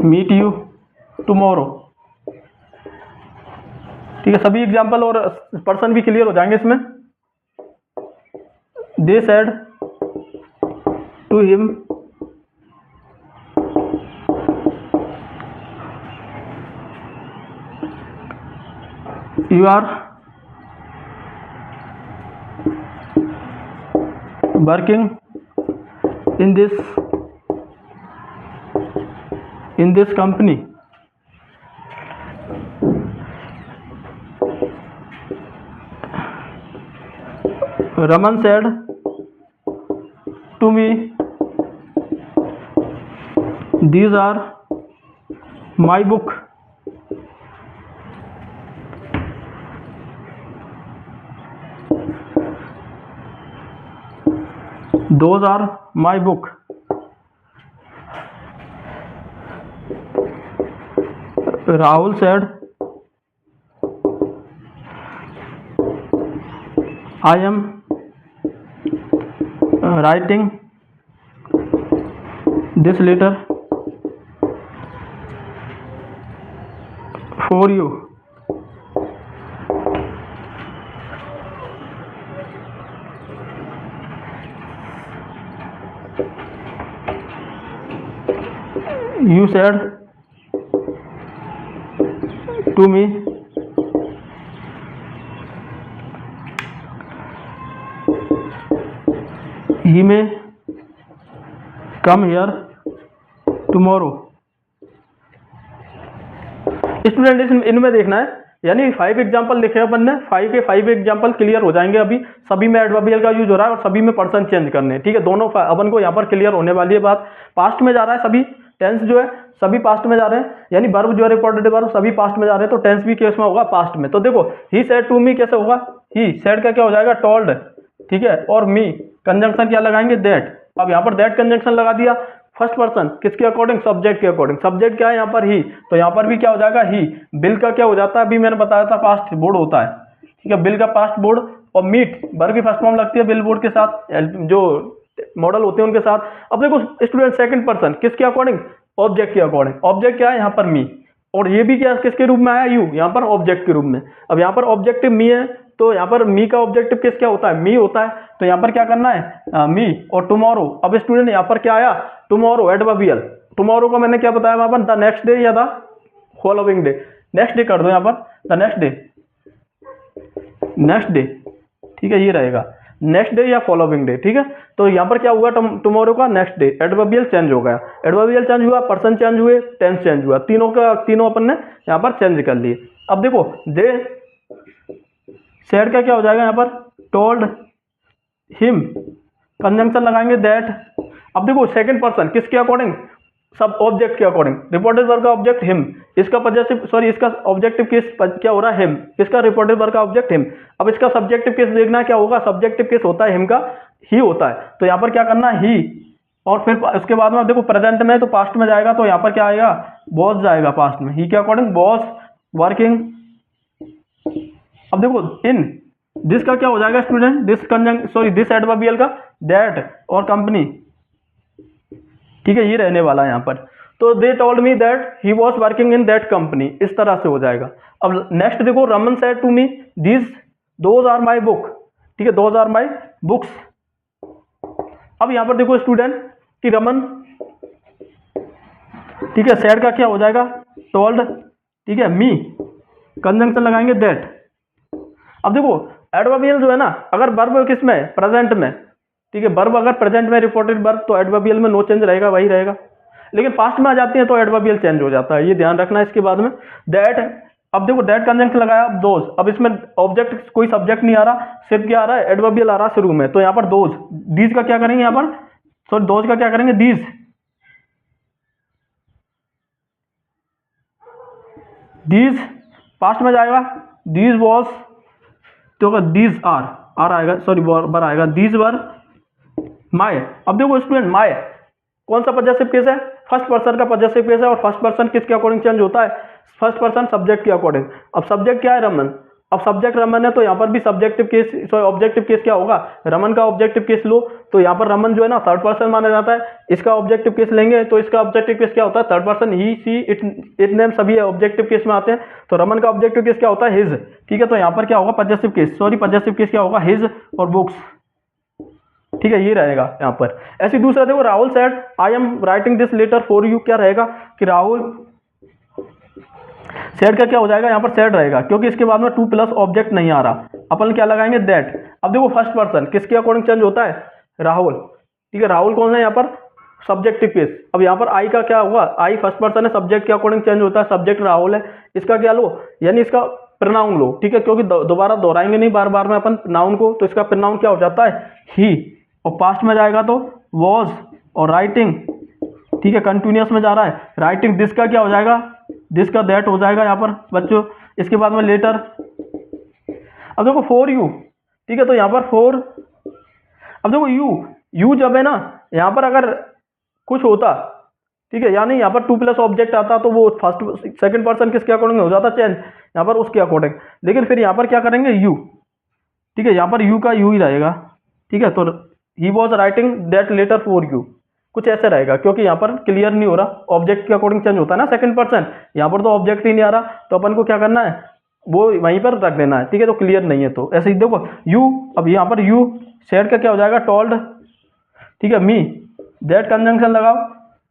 meet you tomorrow. ठीक है, सभी एग्जांपल और पर्सन भी क्लियर हो जाएंगे इसमें। They said to him you are working in this company. Raman said to me, these are my book. Those are my book. Rahul said, I am writing this letter for you. You said to me, he may come here tomorrow. Student इनमें देखना है, यानी 5 example लिखे अपन ने, 5 के 5 example clear हो जाएंगे। अभी सभी में एडवर्बियल का यूज हो रहा है और सभी में पर्सन चेंज करने, ठीक है, दोनों अपन को यहाँ पर क्लियर होने वाली है बात। पास्ट में जा रहा है सभी, टेंस जो है सभी पास्ट में जा रहे हैं, यानी वर्ब जो है रिपोर्टेड वर्ब सभी पास्ट में जा रहे हैं, तो टेंस भी केस में होगा पास्ट में। तो देखो, ही सेड टू मी कैसे होगा? ही सेड का क्या हो जाएगा? टोल्ड, ठीक है, और मी कंजंक्शन क्या लगाएंगे? दैट। अब यहाँ पर दैट कंजंक्शन लगा दिया, फर्स्ट पर्सन किसके अकॉर्डिंग? सब्जेक्ट के अकॉर्डिंग। सब्जेक्ट क्या है यहाँ पर? ही, तो यहाँ पर भी क्या हो जाएगा? ही। बिल का क्या हो जाता है? अभी मैंने बताया था पास्ट बोर्ड होता है, ठीक है, बिल का पास्ट बोर्ड। और मीट वर्ब की फर्स्ट फॉर्म लगती है बिल बोर्ड के साथ, जो मॉडल होते हैं उनके साथ। अब देखो स्टूडेंट, सेकंड पर्सन किसके अकॉर्डिंग? ऑब्जेक्ट के अकॉर्डिंग। ऑब्जेक्ट क्या है यहाँ पर? मी। और ये भी क्या किसके रूप में आया? यू, यहाँ पर ऑब्जेक्ट के रूप में। अब यहाँ पर ऑब्जेक्टिव मी है, तो यहाँ पर मी का ऑब्जेक्टिव किस क्या होता है? मी होता है। तो यहाँ पर क्या करना है? मी। और टुमारो, अब स्टूडेंट यहाँ पर क्या आया? Tomorrow adverbial. टुमारो को मैंने क्या बताया वहां पर? द नेक्स्ट डे या the following day. Next day कर दो यहाँ पर, the next day, next day, ठीक है, ये रहेगा नेक्स्ट डे या फॉलोइंग डे, ठीक है। तो यहाँ पर क्या हुआ? टुमारो का नेक्स्ट डे, एडवर्बियल चेंज हो गया। एडवर्बियल चेंज हुआ, पर्सन चेंज हुए, टेंस चेंज हुआ, तीनों अपन ने यहाँ पर चेंज कर लिए। अब देखो, दे सेड का क्या हो जाएगा यहाँ पर? टोल्ड हिम, कंजंक्शन लगाएंगे दैट। अब देखो सेकंड पर्सन किसके अकॉर्डिंग? सब ऑब्जेक्ट के अकॉर्डिंग। रिपोर्टेड वर्ब का ऑब्जेक्ट हिम, इसका पॉजेसिव सॉरी इसका ऑब्जेक्टिव केस क्या हो रहा है? हिम। किसका? रिपोर्टेड वर्ब का ऑब्जेक्ट हिम। अब इसका सब्जेक्टिव केस देखना क्या होगा? सब्जेक्टिव केस होता है हिम का, ही होता है। तो यहाँ पर क्या करना है? ही। और फिर उसके बाद में देखो प्रेजेंट में तो पास्ट में जाएगा, तो यहाँ पर क्या आएगा? बॉस जाएगा पास्ट में, ही के अकॉर्डिंग बॉस वर्किंग। अब देखो इन दिस का क्या हो जाएगा स्टूडेंट? दिस दिस एडवर्बियल का दैट और कंपनी, ठीक है, ये रहने वाला है यहाँ पर। तो they told me that he was working in that company, इस तरह से हो जाएगा। अब नेक्स्ट देखो, Raman said to me those are my book, ठीक है, दोज आर माई बुक्स। अब यहाँ पर देखो स्टूडेंट कि रमन, ठीक है, सेड का क्या हो जाएगा? टोल्ड, ठीक है, मी, कंजंक्शन लगाएंगे दैट। अब देखो एडवर्बियल जो है ना, अगर वर्ब किस में? प्रेजेंट में, ठीक है, वर्ब अगर प्रेजेंट में रिपोर्टेड वर्ब तो एडवर्बियल में नो चेंज रहेगा, वही रहेगा। लेकिन पास्ट में आ जाती है तो एडवर्बियल चेंज हो जाता है, ये ध्यान रखना है इसके बाद में। दैट अब देखो दैट कंजंक्शन लगाया, अब दोज, अब इसमें ऑब्जेक्ट कोई सब्जेक्ट नहीं आ रहा, सिर्फ क्या आ रहा है, एडवर्बियल आ रहा है शुरू में, तो यहाँ पर दोज, दीज का क्या करेंगे यहाँ पर, सॉरी दोज का क्या करेंगे, दीज, दीज पास्ट में जाएगा, दीज वॉज, तो दीज आर आएगा, सॉरी वर आएगा, दीज वर माय। अब देखो स्टूडेंट, माय कौन सा पॉजेसिव केस है, फर्स्ट पर्सन का पॉजेसिव केस है, और फर्स्ट पर्सन किसके अकॉर्डिंग चेंज होता है, फर्स्ट पर्सन सब्जेक्ट के अकॉर्डिंग। अब सब्जेक्ट क्या है, रमन, अब सब्जेक्ट रमन है, तो यहाँ पर भी subjective case, sorry objective case क्या होगा, रमन का ऑब्जेक्टिव केस लो, तो यहाँ पर रमन जो है ना थर्ड पर्सन माना जाता है, इसका ऑब्जेक्टिव केस लेंगे तो इसका ऑब्जेक्टिव केस क्या होता है, third person, he she it name सभी ऑब्जेक्टिव केस में आते हैं, तो रमन का ऑब्जेक्टिव केस क्या होता है, हिज, ठीक है, तो यहाँ पर क्या होगा, possessive case, sorry possessive case क्या होगा, हिज और बुक्स, ठीक है, ये रहेगा यहाँ पर। ऐसे दूसरा देखो, Rahul said I am writing this letter for you, क्या रहेगा कि राहुल सेड का क्या हो जाएगा, यहाँ पर सेड रहेगा, क्योंकि इसके बाद में टू प्लस ऑब्जेक्ट नहीं आ रहा, अपन क्या लगाएंगे, दैट। अब देखो फर्स्ट पर्सन किसके अकॉर्डिंग चेंज होता है, राहुल, ठीक है, राहुल कौन है यहाँ पर, सब्जेक्टिव केस। अब यहाँ पर आई का क्या होगा, आई फर्स्ट पर्सन है, सब्जेक्ट के अकॉर्डिंग चेंज होता है, सब्जेक्ट राहुल है, इसका क्या लो, यानी इसका प्रोनाउन लो, ठीक है, क्योंकि दोबारा दोहराएंगे नहीं बार बार में अपन नाउन को, तो इसका प्रोनाउन क्या हो जाता है, ही, और पास्ट में जाएगा तो वॉज, और राइटिंग, ठीक है, कंटिन्यूअस में जा रहा है, राइटिंग दिस का क्या हो जाएगा, दिस का दैट हो जाएगा यहाँ पर बच्चों। इसके बाद में लेटर, अब देखो फॉर यू, ठीक है, तो यहाँ पर फॉर, अब देखो यू जब है ना, यहाँ पर अगर कुछ होता, ठीक है, यानी यहाँ पर टू प्लस ऑब्जेक्ट आता, तो वो फर्स्ट सेकंड पर्सन किसके अकॉर्डिंग हो जाता चेंज, यहाँ पर उसके अकॉर्डिंग, लेकिन फिर यहाँ पर क्या करेंगे, यू, ठीक है, यहाँ पर यू का यू ही रहेगा, ठीक है, तो he was writing that letter for you, कुछ ऐसे रहेगा, क्योंकि यहाँ पर क्लियर नहीं हो रहा, ऑब्जेक्ट के अकॉर्डिंग चेंज होता है ना सेकंड पर्सन, यहाँ पर तो ऑब्जेक्ट ही नहीं आ रहा, तो अपन को क्या करना है, वो वहीं पर रख देना है, ठीक है, तो क्लियर नहीं है, तो ऐसे ही देखो यू, अब यहाँ पर यू शेयर का क्या हो जाएगा, टोल्ड, ठीक है, मी, दैट कंजंक्शन लगाओ,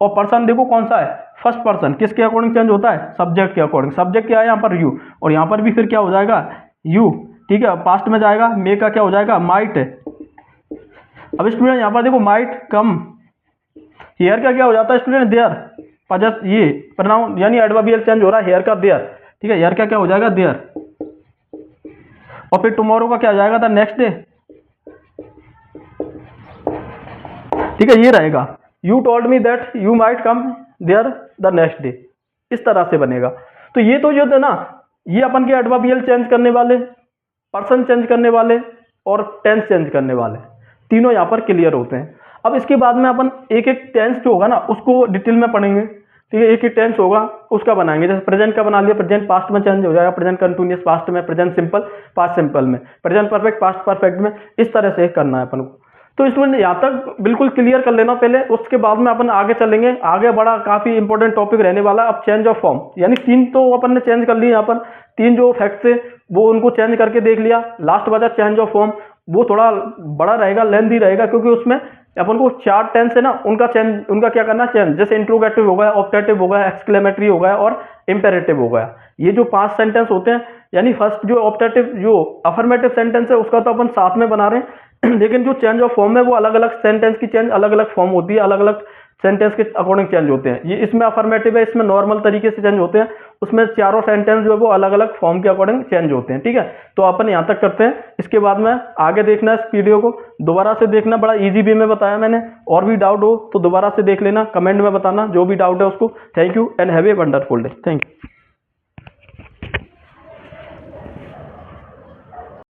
और पर्सन देखो कौन सा है, फर्स्ट पर्सन, किसके अकॉर्डिंग चेंज होता है, सब्जेक्ट के अकॉर्डिंग, सब्जेक्ट क्या है यहाँ पर यू, और यहाँ पर भी फिर क्या हो जाएगा, यू, ठीक है, पास्ट में जाएगा, मे का क्या हो जाएगा, माइट। अब स्टूडेंट यहाँ पर देखो माइट कम, हेयर का क्या हो जाता है स्टूडेंट, देयर, पजस, ये प्रोनाउन यानी एडवर्बियल चेंज हो रहा है, हेयर का देयर, ठीक है, हेयर का क्या हो जाएगा, देयर, और फिर टुमारो का क्या हो जाएगा, द नेक्स्ट डे, ठीक है, ये रहेगा, you told me that you might come there the next day, इस तरह से बनेगा। तो ये तो जो है ना, ये अपन के एडवर्बियल चेंज करने वाले, पर्सन चेंज करने वाले, और टेंस चेंज करने वाले, तीनों यहाँ पर क्लियर होते हैं। अब इसके बाद में अपन एक एक टेंस जो होगा ना, उसको डिटेल में पढ़ेंगे, ठीक है, एक एक टेंस होगा उसका बनाएंगे, जैसे प्रेजेंट का बना लिया, प्रेजेंट पास्ट में चेंज हो जाएगा, प्रेजेंट कंटिन्यूअस पास्ट में, प्रेजेंट सिंपल पास्ट सिंपल में, प्रेजेंट परफेक्ट पास्ट परफेक्ट में, इस तरह से करना है अपन को। तो स्टूडेंट यहाँ तक बिल्कुल क्लियर कर लेना पहले, उसके बाद में अपन आगे चलेंगे, आगे बड़ा काफी इंपॉर्टेंट टॉपिक रहने वाला है। अब चेंज ऑफ फॉर्म, यानी तीन तो अपन ने चेंज कर लिए, यहाँ पर तीन जो फैक्ट थे वो उनको चेंज करके देख लिया, लास्ट बचा चेंज ऑफ फॉर्म, वो थोड़ा बड़ा रहेगा, लेंथी रहेगा, क्योंकि उसमें अपन को चार टेंस है ना, उनका चेंज, उनका क्या करना चेंज, जैसे इंट्रोगेटिव हो गया, ऑप्टेटिव हो गया, एक्सक्लेमेटरी हो गया, और इंपेरेटिव हो गया। ये जो 5 सेंटेंस होते हैं, यानी फर्स्ट जो ऑप्टेटिव जो अफर्मेटिव सेंटेंस है उसका तो अपन साथ में बना रहे हैं, लेकिन जो चेंज ऑफ फॉर्म है वो अलग अलग सेंटेंस की चेंज अलग अलग फॉर्म होती है, अलग अलग सेंटेंस के अकॉर्डिंग चेंज होते हैं। ये इसमें अफर्मेटिव है, इसमें नॉर्मल तरीके से चेंज होते हैं, उसमें चारों सेंटेंस जो है वो अलग अलग फॉर्म के अकॉर्डिंग चेंज होते हैं, ठीक है। तो अपन यहाँ तक करते हैं, इसके बाद में आगे देखना इस वीडियो को दोबारा से देखना, बड़ा इजी वे में बताया मैंने, और भी डाउट हो तो दोबारा से देख लेना, कमेंट में बताना जो भी डाउट है उसको। Thank you and have a wonderful day. Thank you.